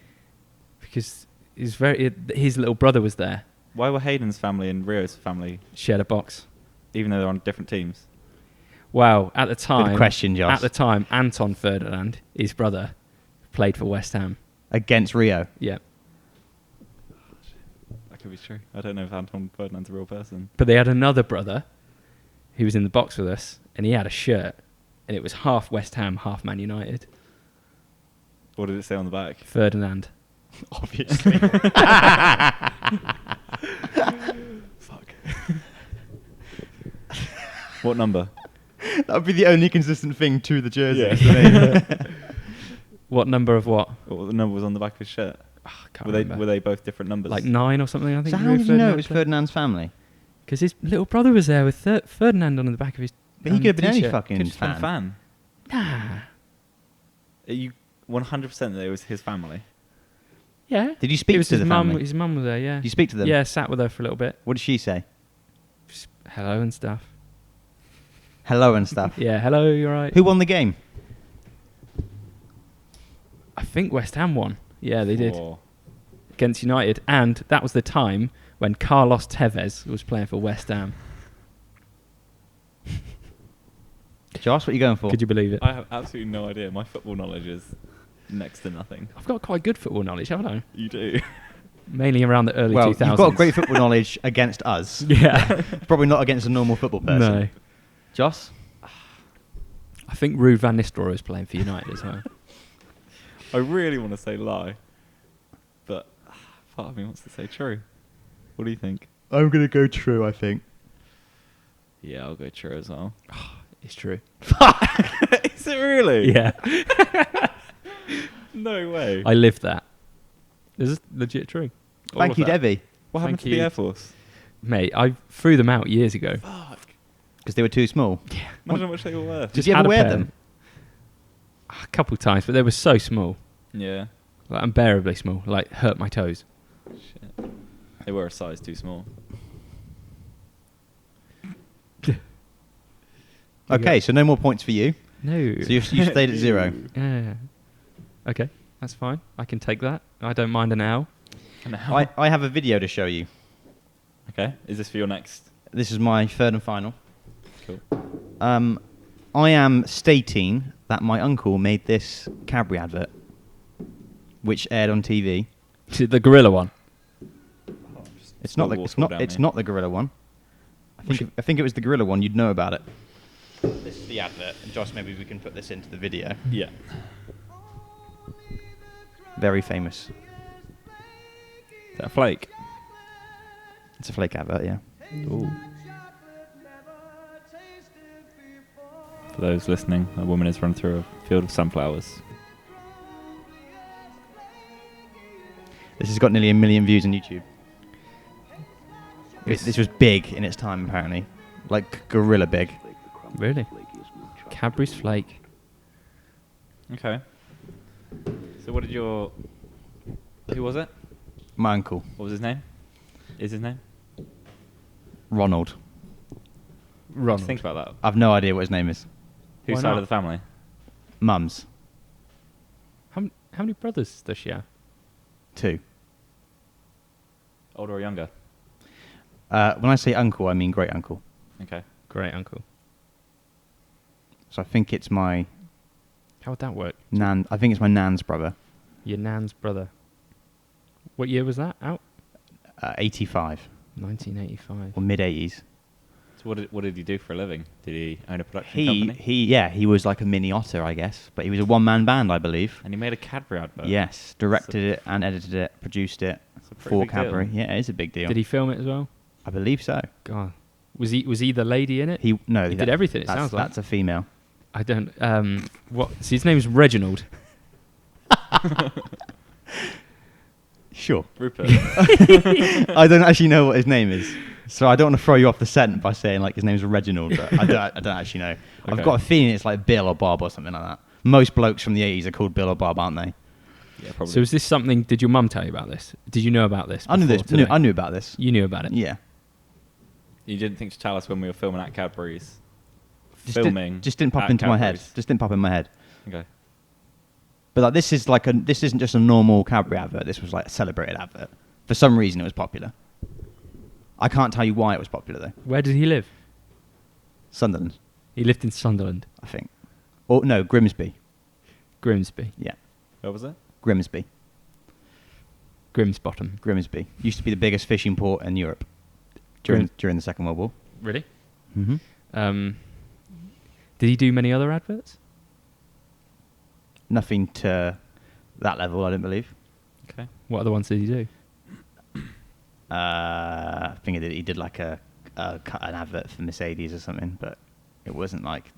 because his little brother was there. Why were Hayden's family and Rio's family, Shared a box. even though they're on different teams? Wow, at the time. Good question, Josh. At the time, Anton Ferdinand, his brother, played for West Ham. Against Rio. Yeah, That could be true. I don't know if Anton Ferdinand's a real person. but they had another brother who was in the box with us, and he had a shirt, and it was half West Ham, half Man United. What did it say on the back? Ferdinand. Obviously. Fuck. What number? That would be the only consistent thing to the jersey. Yeah. is the name. What number of what? What number was on the back of his shirt? Oh, I can't Were they remember. both different numbers? Like 9 or something, I think. So how did you know it was Ferdinand's family? Because his little brother was there with Ferdinand on the back of his. But he could have been any t-shirt. fucking Could just been a fan. fan. Nah. Are you 100% that it was his family? Yeah. Did you speak It was to his the mum. family? His mum was there. Yeah. Did you speak to them? Yeah, sat with her for a little bit. What did she say? Just hello and stuff. Hello and stuff. Yeah, hello, you're right. Who won the game? I think West Ham won. Yeah, they did. Or- Against United. And that was the time when Carlos Tevez was playing for West Ham. Josh, what are you going for? Could you believe it? I have absolutely no idea. My football knowledge is next to nothing. I've got quite good football knowledge, haven't I? You do. Mainly around the early Well, 2000s. you've got great football knowledge against us. Yeah. Probably not against a normal football person. No. Joss? I think Ruud van Nistelrooy was playing for United as well. I really want to say lie, but part of me wants to say true. What do you think? I'm going to go true, I think. Yeah, I'll go true as well. It's true. Is it really? Yeah. No way. I lived that. This is legit true. All Thank of you, that. Debbie. What happened Thank to the you. Air Force? Mate, I threw them out years ago. Fuck. Because they were too small. Imagine how much they were worth. Did you ever had a wear pair. them? A couple of times, but they were so small. Yeah. Like unbearably small. Like hurt my toes. Shit. They were a size too small. Okay, so no more points for you. No. So you stayed at 0. Yeah. Okay, that's fine. I can take that. I don't mind an L. Now. I have a video to show you. Okay. Is this for your next? This is my third and final. Cool. I am stating that my uncle made this Cadbury advert, which aired on TV. The gorilla one. It's not the gorilla one. I think it was the gorilla one. You'd know about it. This is the advert. And Josh, maybe we can put this into the video. Yeah. Very famous. Is that a flake? It's a flake advert, yeah. Ooh. For those listening, a woman has run through a field of sunflowers. This has got nearly 1 million views on YouTube. This was big in its time, apparently. Like gorilla big. Really? Cadbury's flake. Okay. So what did your... Who was it? My uncle, What was his name? Is his name? Ronald. Let's think about that. I've no idea what his name is. Whose Why side not? of the family? Mum's. How many brothers does she have? 2. Older or younger? When I say uncle, I mean great uncle. Okay. Great uncle. So I think it's my How would that work? nan. I think it's my nan's brother. Your nan's brother. What year was that out? 85 1985. or mid 80s. So what did he do for a living? Did he own a production company? He was like a mini Otter, I guess, but he was a one-man band, I believe. And he made a Cadbury advert? Yes, directed it and edited it, produced it That's a pretty for big deal. Cadbury. Yeah, it is a big deal. Did he film it as well? I believe so. God. Was he the lady in it? He did everything, it that's, sounds like. That's a female. I don't what so his name's Reginald. Sure. Rupert. I don't actually know what his name is, so I don't want to throw you off the scent by saying like his name's Reginald, but I don't actually know. I've Okay. got a feeling it's like Bill or Bob or something like that. Most blokes from the 80s are called Bill or Bob, aren't they? Yeah, probably. So is this something? Did your mum tell you about this? Did you know about this? I knew this. before today? I knew about this. You knew about it. Yeah. You didn't think to tell us when we were filming at Cadbury's? Just didn't pop at into my head. Cadbury's? Just didn't pop in my head. Okay. But like this isn't just a normal Cadbury advert. This was like a celebrated advert. For some reason, it was popular. I can't tell you why it was popular though. Where did he live? Sunderland, He lived in Sunderland, I think. Or no, Grimsby. Grimsby, Yeah, Where was it? Grimsby. Grimsbottom. Grimsby used to be the biggest fishing port in Europe during the Second World War. Really? Mm-hmm. Did he do many other adverts? Nothing to that level, I don't believe. Okay. What other ones did he do? I think he did like an advert for Mercedes or something, but it wasn't like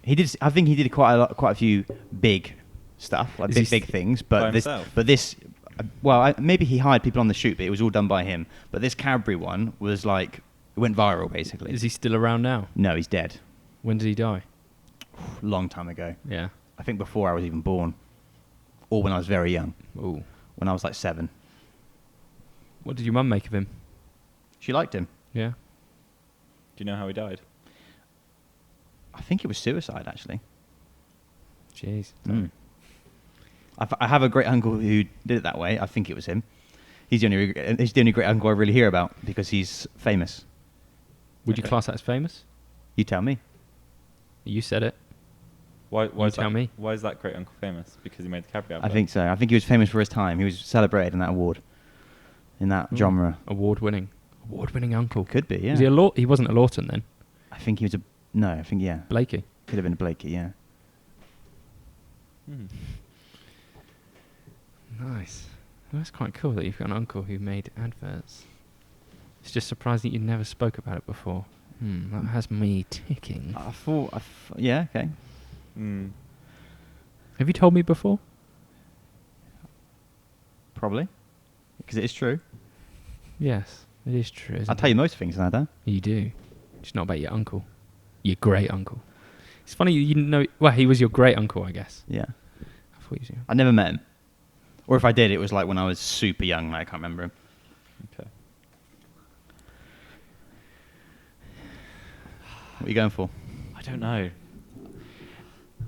he did. I think he did quite a few big stuff, like big things. by But himself? maybe he hired people on the shoot, but it was all done by him. But this Cadbury one was like it went viral basically. Is he still around now? No, he's dead. When did he die? Long time ago. Yeah. I think before I was even born, or when I was very young, Ooh. when I was like 7. What did your mum make of him? She liked him. Yeah. Do you know how he died? I think it was suicide actually. Jeez. Mm. I have a great uncle who did it that way. I think it was him. He's the only great uncle I really hear about because he's famous. Would you Okay. class that as famous? You tell me. You said it. Why You is tell that, me. Why is that great uncle famous? Because he made the Cadbury advert? I think so. I think he was famous for his time. He was celebrated in that award, in that Ooh. genre. Award-winning uncle. Could be, yeah. Was he he wasn't a Lawton then. I think he was I think, yeah. Blakey. Could have been a Blakey, yeah. Hmm. Nice. Well, that's quite cool that you've got an uncle who made adverts. It's just surprising that you never spoke about it before. That has me ticking. Yeah, okay. Mm. Have you told me before? Probably. Because it is true. Yes, it is true. Isn't I'll tell you most things, Nada. You do. Just not about your uncle. Your great uncle. It's funny you didn't know. Well, he was your great uncle, I guess. Yeah. I thought you. I never met him. Or if I did, it was like when I was super young, like I can't remember him. Okay. What are you going for? I don't know.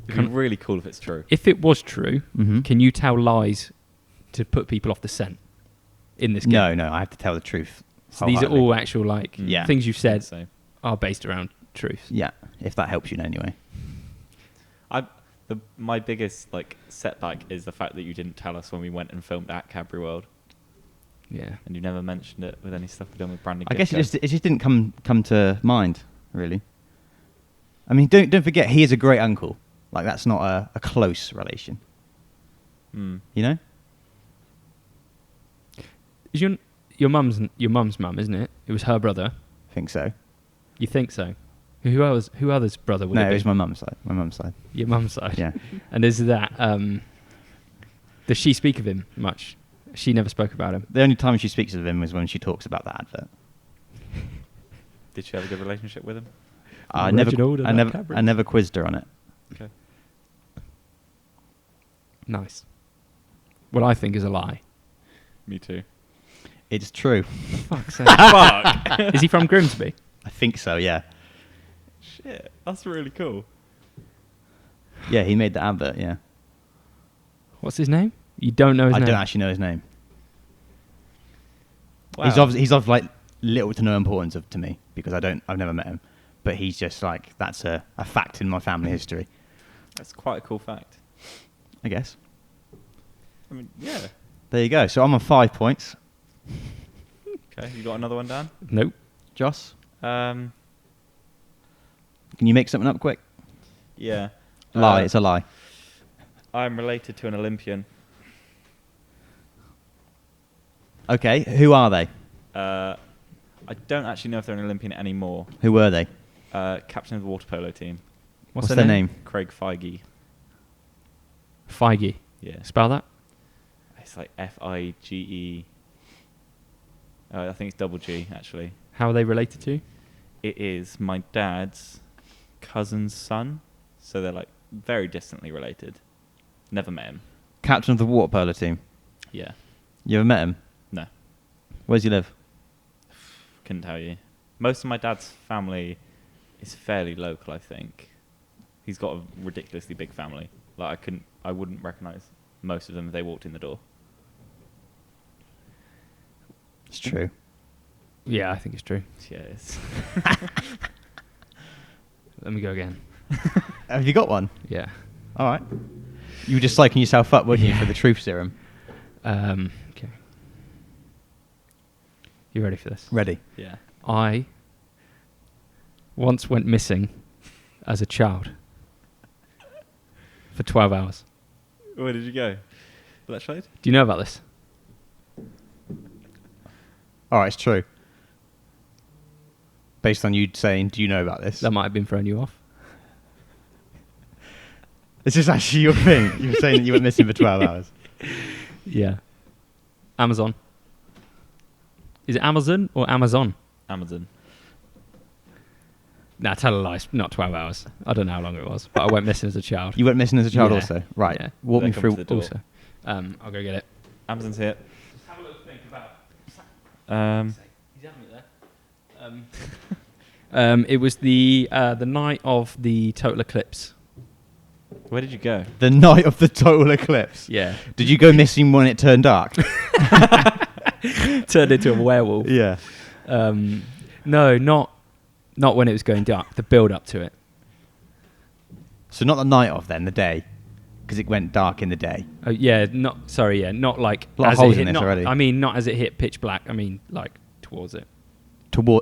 It'd Can- be really cool if it's true. If it was true, Mm-hmm. can you tell lies to put people off the scent? in this game? No, I have to tell the truth. So these are wholeheartedly. all actual like Yeah. things you've said So are based around truth. Yeah, if that helps you in any way. my biggest like setback is the fact that you didn't tell us when we went and filmed at Cadbury World, Yeah. and you never mentioned it with any stuff we've done with Brandon. I guess Gitco. it just didn't come to mind, really. I mean, don't forget, he is a great uncle. Like, that's not a close relation. Mm. You know? Is your mum's mum, isn't it? It was her brother. I think so. You think so? Who other's brother would No, it it be? was my mum's side. My mum's side. Your mum's side. Yeah. And is that does she speak of him much? She never spoke about him. The only time she speaks of him is when she talks about that advert. Did she have a good relationship with him? I Reginald and that never Cadbury. quizzed her on it. Okay. Nice. What I think is a lie. Me too. It's true. Fuck's sake. Fuck. Is he from Grimsby? I think so, yeah. Shit, that's really cool. Yeah, he made the advert, yeah. What's his name? You don't know his I name? don't actually know his name. Wow. He's of like little to no importance to me because I've never met him. But he's just like, that's a fact in my family history, That's quite a cool fact. I guess. I mean, yeah. There you go. So I'm on 5 points. Okay, you got another one, Dan? Nope. Joss, Um, can you make something up quick? yeah. Lie, it's a lie. I'm related to an Olympian. Okay, who are they? I don't actually know if they're an Olympian anymore. Who were they? Captain of the water polo team, What's their name? Craig Feige. Feige. Yeah. Spell that? It's like Fige. I think it's double G, actually. How are they related to? It is my dad's cousin's son. So they're like very distantly related. Never met him. Captain of the water polo team. Yeah. You ever met him? No. Where does he live? Couldn't tell you. Most of my dad's family is fairly local, I think. He's got a ridiculously big family. Like I wouldn't recognise most of them if they walked in the door. It's true. Yeah, I think it's true. Yeah, it is. Let me go again. Have you got one? Yeah. All right. You were just psyching yourself up, weren't you, Yeah. for the truth serum? Okay. You ready for this? Ready. Yeah. I once went missing as a child for 12 hours. Where did you go? Bletchlade? Do you know about this? All right, it's true. Based on you saying, do you know about this? That might have been throwing you off. Is this actually your thing? You were saying that you went missing for 12 hours. Yeah. Amazon. Is it Amazon or Amazon? Amazon. Nah, tell a lie. It's not 12 hours. I don't know how long it was, but I went missing as a child. You went missing as a child Yeah. also? Right. Yeah. Walk They me come through. to the door. Also. I'll go get it. Amazon's here. Just have a little think about He's having it there. It was the night of the total eclipse. Where did you go? The night of the total eclipse. Yeah. Did you go missing when it turned dark? Turned into a werewolf. Yeah. No, not when it was going dark. The build up to it. So not the night of then, the day, because it went dark in the day. Oh yeah, not like A lot of as holes it in hit. this already. I mean, not as it hit pitch black. I mean, like towards it.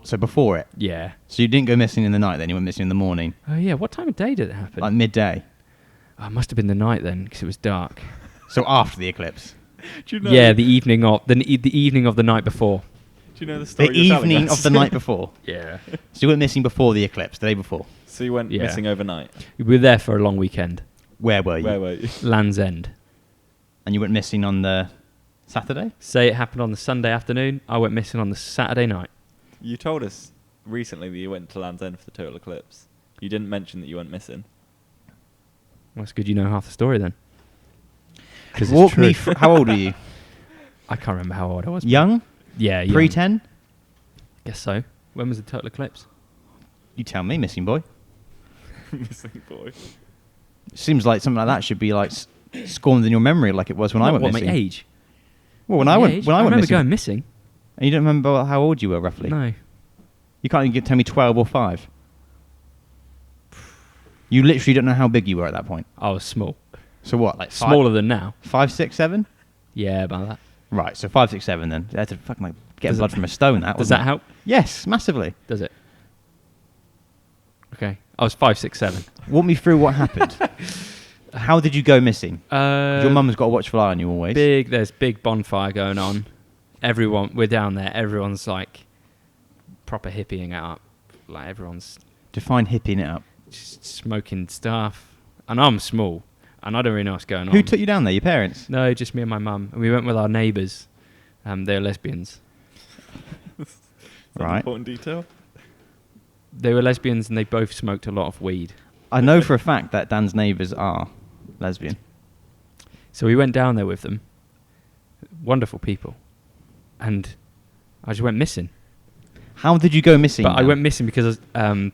So before it. Yeah. So you didn't go missing in the night then. You went missing in the morning, Oh yeah. What time of day did it happen? like midday. Oh, it must have been the night then, because it was dark. So after the eclipse. Do you know? Yeah, the evening of the evening of the night before. Do you know the story? The you're telling evening us? of the night before. Yeah. So you went missing before the eclipse, the day before. So you went Yeah. missing overnight. We were there for a long weekend. Where were you? Where were you? Land's End. And you went missing on the Saturday? Say it happened on the Sunday afternoon. I went missing on the Saturday night. You told us recently that you went to Land's End for the total eclipse. You didn't mention that you went missing. Well, that's good. You know half the story then. 'Cause it's Walk true. me through. How old are you? I can't remember how old I was. Young? Yeah, young. Pre-10? Guess so. When was the total eclipse? You tell me, missing boy. Missing boy. Seems like something like that should be like scorned in your memory like it was when I went What, missing. my age? Well, when I went remember missing, going missing. and you don't remember how old you were roughly. No. You can't even tell me 12 or 5. You literally don't know how big you were at that point. I was small. So what, like Smaller than now. 5, 6, 7? Yeah, about that. Right, so 5, 6, 7 then. That's a fucking like getting Does blood it- from a stone. That Does wasn't that it? help? Yes, massively. Does it? Okay. I was 5, 6, 7. Walk me through what happened. How did you go missing? 'Cause your mum's got a watchful eye on you always. There's big bonfire going on. We're down there. Everyone's like proper hippieing it up. Like everyone's Define hippieing it up. just smoking stuff. And I'm small. And I don't really know what's going on. Who took you down there? Your parents? No, just me and my mum. And we went with our neighbours. They're lesbians. That's Right. an important detail. They were lesbians and they both smoked a lot of weed. I know for a fact that Dan's neighbours are lesbian. So we went down there with them. Wonderful people. And I just went missing. How did you go missing? But I Dan? went missing because I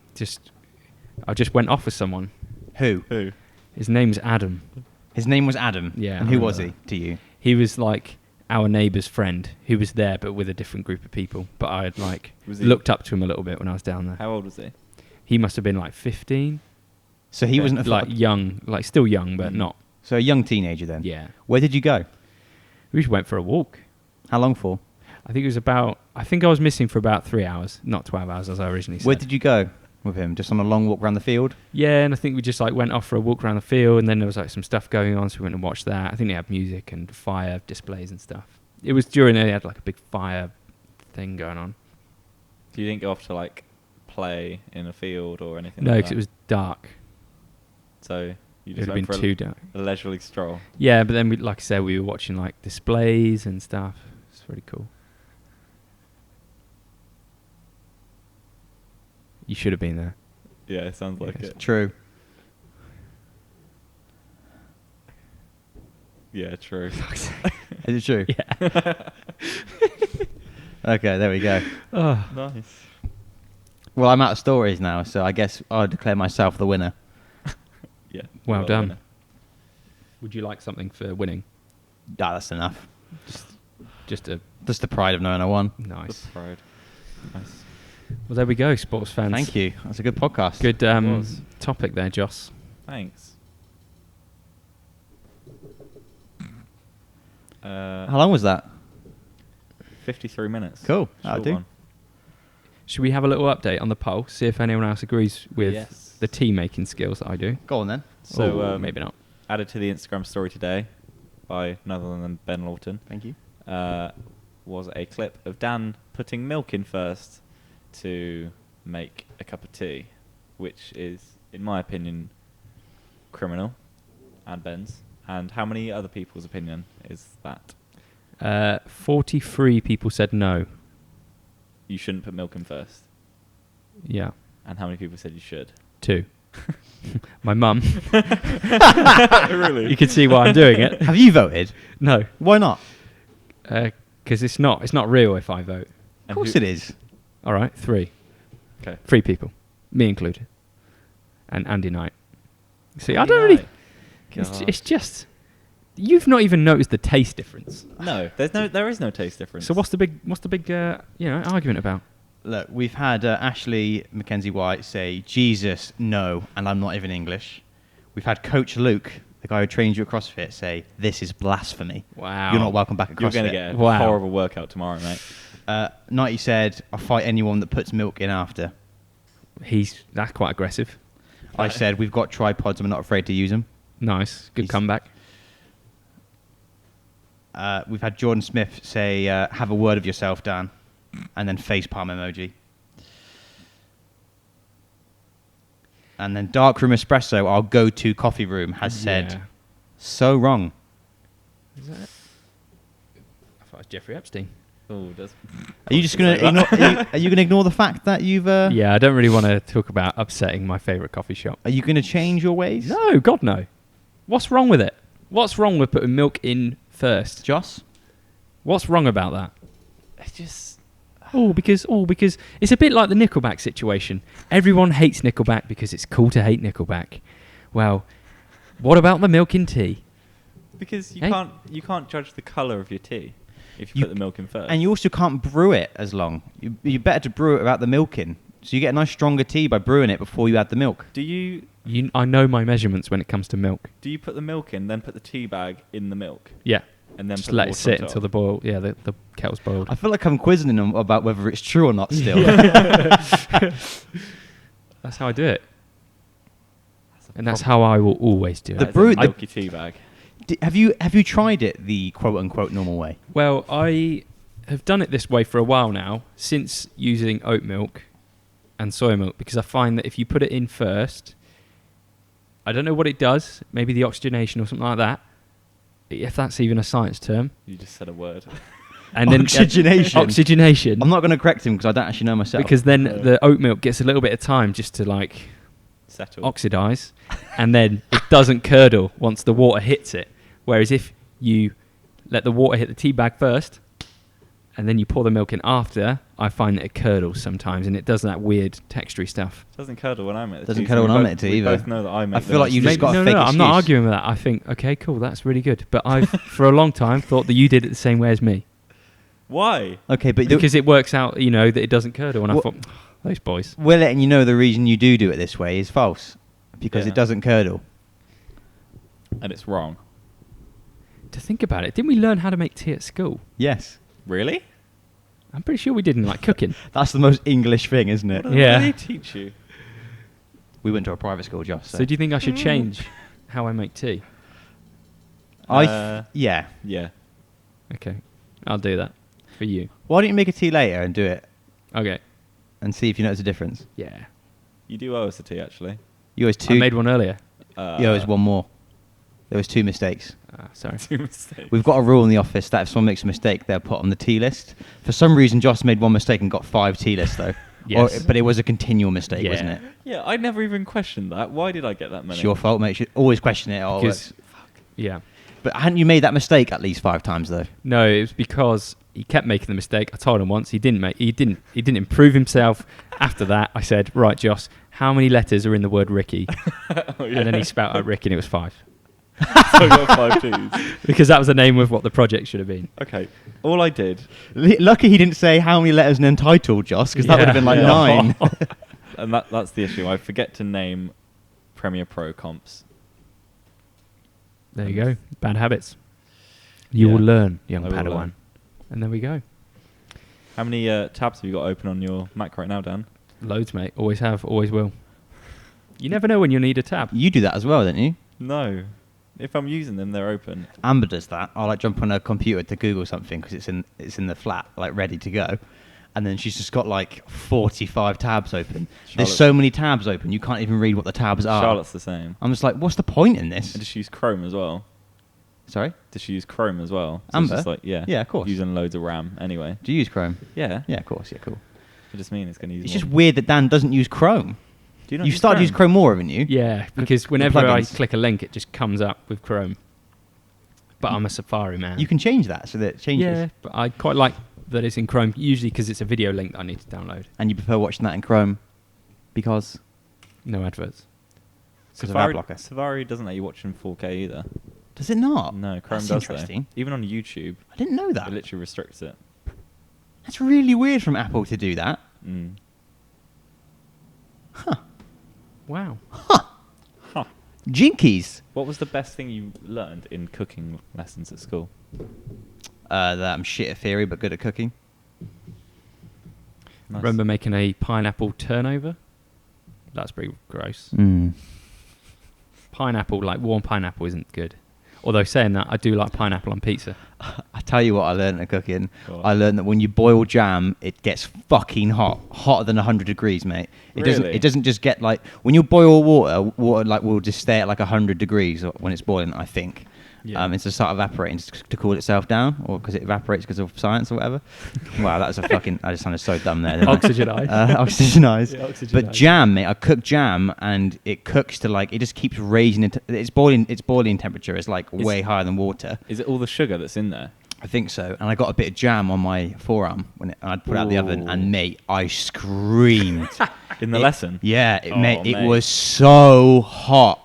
just went off with someone. Who? Who? His name's Adam. His name was Adam. Yeah, And I who remember was he that. to you? He was like our neighbour's friend who was there but with a different group of people. But I had Was he- looked up to him a little bit when I was down there. How old was he? He must have been like 15. So he wasn't a like young, like still young, but Mm. not. So a young teenager then. Yeah. Where did you go? We just went for a walk. How long for? I think I was missing for about 3 hours, not 12 hours as I originally said. Where did you go with him? Just on a long walk around the field? Yeah, and I think we just like went off for a walk around the field, and then there was like some stuff going on, so we went and watched that. I think they had music and fire displays and stuff. It was during they had like a big fire thing going on. So you didn't go off to like play in a field or anything? No, like because that? it was dark. So you It would just have went been for too dark. a leisurely stroll. Yeah, but then like I said, we were watching like displays and stuff. It's really cool. You should have been there. Yeah, it sounds like Yes. it. True. Yeah, true. Is it true? Yeah. Okay, there we go. Oh. Nice. Well, I'm out of stories now, so I guess I'll declare myself the winner. Yeah. Well you are the done. winner. Would you like something for winning? Ah, that's enough. Just a Just the pride of knowing I won. nice. The pride. Nice. Well, there we go, sports fans. Thank you. That's a good podcast. Good was. topic there, Joss. Thanks. How long was that? 53 minutes. Cool. Short That'll do. one. Should we have a little update on the poll? See if anyone else agrees with Yes. the tea making skills that I do. Go on then. So Ooh, maybe not. Added to the Instagram story today by none other than Ben Lawton Thank you. was a clip of Dan putting milk in first to make a cup of tea, which is, in my opinion, criminal, and Ben's. And how many other people's opinion is that? 43 people said no. You shouldn't put milk in first. Yeah, And how many people said you should? 2. My mum. Really? You can see why I'm doing it. Have you voted? No, Why not? because it's not real if I vote. Of course it is. All right, 3. Okay. 3 people, me included, and Andy Knight. See, I don't really. It's just you've not even noticed the taste difference. No, there is no taste difference. So what's the big argument about? Look, we've had Ashley Mackenzie White say, Jesus, no, and I'm not even English. We've had Coach Luke, the guy who trains you at CrossFit, say, this is blasphemy. Wow. You're not welcome back at CrossFit. You're going to get a Wow. horrible workout tomorrow, mate. Nighty said, I'll fight anyone that puts milk in after. That's quite aggressive. I said, we've got tripods and we're not afraid to use them. Nice, good He's- comeback. We've had Jordan Smith say, have a word of yourself, Dan. And then facepalm emoji. And then Darkroom Espresso, our go-to coffee room, has said, Yeah. so wrong. Is that it? I thought it was Jeffrey Epstein. Oh, does. Are you just going to ignore? Are you going to ignore the fact that you've? Yeah, I don't really want to talk about upsetting my favourite coffee shop. Are you going to change your ways? No, God no. What's wrong with it? What's wrong with putting milk in first? Joss? What's wrong about that? It's just. Because it's a bit like the Nickelback situation. Everyone hates Nickelback because it's cool to hate Nickelback. Well, what about the milk in tea? Because Hey? you can't judge the colour of your tea. if you put the milk in first. And you also can't brew it as long. You're better to brew it without the milk in. So you get a nice stronger tea by brewing it before you add the milk. Do you I know my measurements when it comes to milk. put the milk in, then put the tea bag in the milk, Yeah. and then Just put let the it water sit on until top? the kettle's boiled. I feel like I'm quizzing them about whether it's true or not still. That's how I do it. And that's how I will always do The it. brew- milky tea bag. Have you tried it the quote-unquote normal way? Well, I have done it this way for a while now, since using oat milk and soy milk, because I find that if you put it in first, I don't know what it does, maybe the oxygenation or something like that, if that's even a science term. You just said a word. And then Oxygenation. Oxygenation. I'm not going to correct him because I don't actually know myself. Because then the oat milk gets a little bit of time just to like Settle. oxidize, and then it doesn't curdle once the water hits it. Whereas if you let the water hit the tea bag first, and then you pour the milk in after, I find that it curdles sometimes, and it does that weird textury stuff. Doesn't curdle when I make the Doesn't tea. curdle so when I we make the tea we either. both know that I make I feel like you most just got a no, fake I'm not excuse. arguing with that. I think, okay, cool, that's really good. But I've, for a long time, thought that you did it the same way as me. Why? Okay, but Because it works out, that it doesn't curdle, and I What- thought, those boys. we're letting you know the reason you do it this way is false. Because Yeah. it doesn't curdle. And it's wrong. To think about it, didn't we learn how to make tea at school? Yes. Really? I'm pretty sure we did in like cooking. That's the most English thing, isn't it? What Yeah. do they teach you? We went to a private school, Josh. So do you think I should change how I make tea? Yeah. Yeah. Okay, I'll do that for you. Why don't you make a tea later and do it Okay. and see if you notice a difference? Yeah. You do owe us a tea, actually. You always I made one earlier. You always one more. There was 2 mistakes. Sorry. Two mistakes. We've got a rule in the office that if someone makes a mistake, they're put on the tea list. For some reason, Josh made one mistake and got 5 tea lists, though. Yes. But it was a continual mistake, Yeah. wasn't it? Yeah, I never even questioned that. Why did I get that many? It's your fault, mate. You should always question it. Because, yeah. But hadn't you made that mistake at least 5 times, though? No, it was because he kept making the mistake. I told him once he didn't improve himself. After that, I said, right, Joss, how many letters are in the word Ricky? Oh, yeah. And then he spat out Ricky, and it was 5. So I got 5 teas. Because that was the name of what the project should have been. Okay. All I did. Lucky he didn't say how many letters an entitled, Joss, because that would have been like Yeah. 9. And that's the issue. I forget to name Premiere Pro comps. There you go. Bad habits. You Yeah, will learn, young I will Padawan. learn. And there we go. How many tabs have you got open on your Mac right now, Dan? Loads, mate. Always have, always will. You never know when you'll need a tab. You do that as well, don't you? No. If I'm using them, they're open. Amber does that. I like jump on her computer to Google something because it's in the flat, like ready to go. And then she's just got like 45 tabs open. There's Charlotte- so many tabs open, you can't even read what the tabs are. Charlotte's the same. I'm just like, what's the point in this? And does she use Chrome as well? Sorry? Does she use Chrome as well? So Amber? It's just like, yeah. Yeah, of course. Using loads of RAM anyway. Do you use Chrome? Yeah. Yeah, of course. Yeah, cool. I just mean it's going to use It's more. just weird that Dan doesn't use Chrome. Do you not You've use started to use Chrome more, haven't you? Yeah, because whenever I plugins. click a link, it just comes up with Chrome. But I'm a Safari man. You can change that so that it changes. Yeah, but I quite like that it's in Chrome, usually because it's a video link that I need to download. And you prefer watching that in Chrome because No adverts. of ad blocker. Safari doesn't let you watch in 4K either. Does it not? No, Chrome That's does interesting. though. Even on YouTube, I didn't know it that. literally restricts it. That's really weird from Apple to do that. Mm. Huh. Wow. Huh. Jinkies. What was the best thing you learned in cooking lessons at school? That I'm shit at theory but good at cooking. Nice. Remember making a pineapple turnover? That's pretty gross. Mm. Pineapple, like warm pineapple, isn't good. Although saying that, I do like pineapple on pizza. I tell you what I learned at cooking. Go on. I learned that when you boil jam, it gets fucking hot, hotter than 100 degrees, mate. It doesn't. Really? It doesn't just get like when you boil water like will just stay at like 100 degrees when it's boiling. I think. Yeah. It's to start evaporating to cool itself down, or because it evaporates because of science or whatever. Wow, that was a fucking. I just sounded so dumb there. Didn't I? Oxygenized. Oxygenized. Yeah, oxygenized. But jam, mate, I cook jam and it cooks to like it just keeps raising it. Its boiling temperature is like way higher than water. Is it all the sugar that's in there? I think so. And I got a bit of jam on my forearm when I'd put it out the oven, Ooh. and mate, I screamed. In the lesson? Yeah, Oh, mate, it mate. was so hot.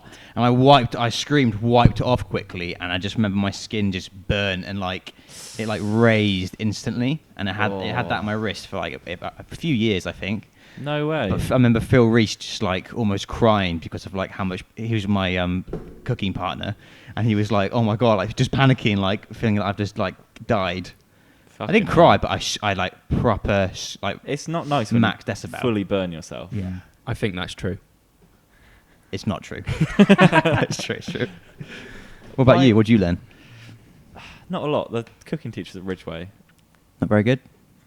and I screamed, wiped it off quickly, and I just remember my skin just burnt and like it like raised instantly, and it had that on my wrist for like a few years, I think. No way. But I remember Phil Reese just like almost crying because of like how much he was my cooking partner, and he was like, "Oh my god!" like just panicking, like feeling like I've just like died. I didn't cry, but I like proper like. It's not nice when max you decibel. fully burn yourself. Yeah, I think that's true. it's not true. It's true. It's true. What about you? What did you learn? Not a lot. The cooking teachers at Ridgeway, Not very good.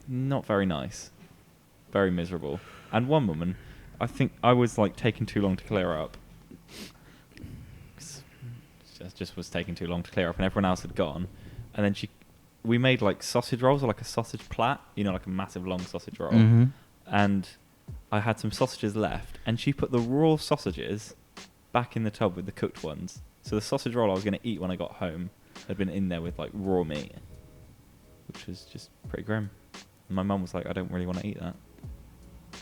not very nice. Very miserable. And one woman, I think I was like taking too long to clear up. It just was taking too long to clear up, and everyone else had gone. And then we made like sausage rolls, or like a sausage plat, like a massive long sausage roll. Mm-hmm. And I had some sausages left, and she put the raw sausages back in the tub with the cooked ones. So the sausage roll I was going to eat when I got home had been in there with like raw meat, which was just pretty grim. And my mum was like, "I don't really want to eat that.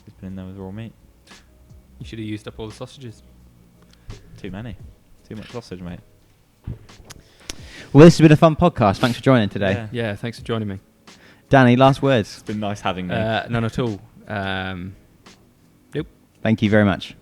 It's been in there with raw meat." You should have used up all the sausages. Too many. Too much sausage, mate. Well, this has been a fun podcast. Thanks for joining today. Yeah. Yeah, thanks for joining me. Danny, last words. It's been nice having me. None at all. Thank you very much.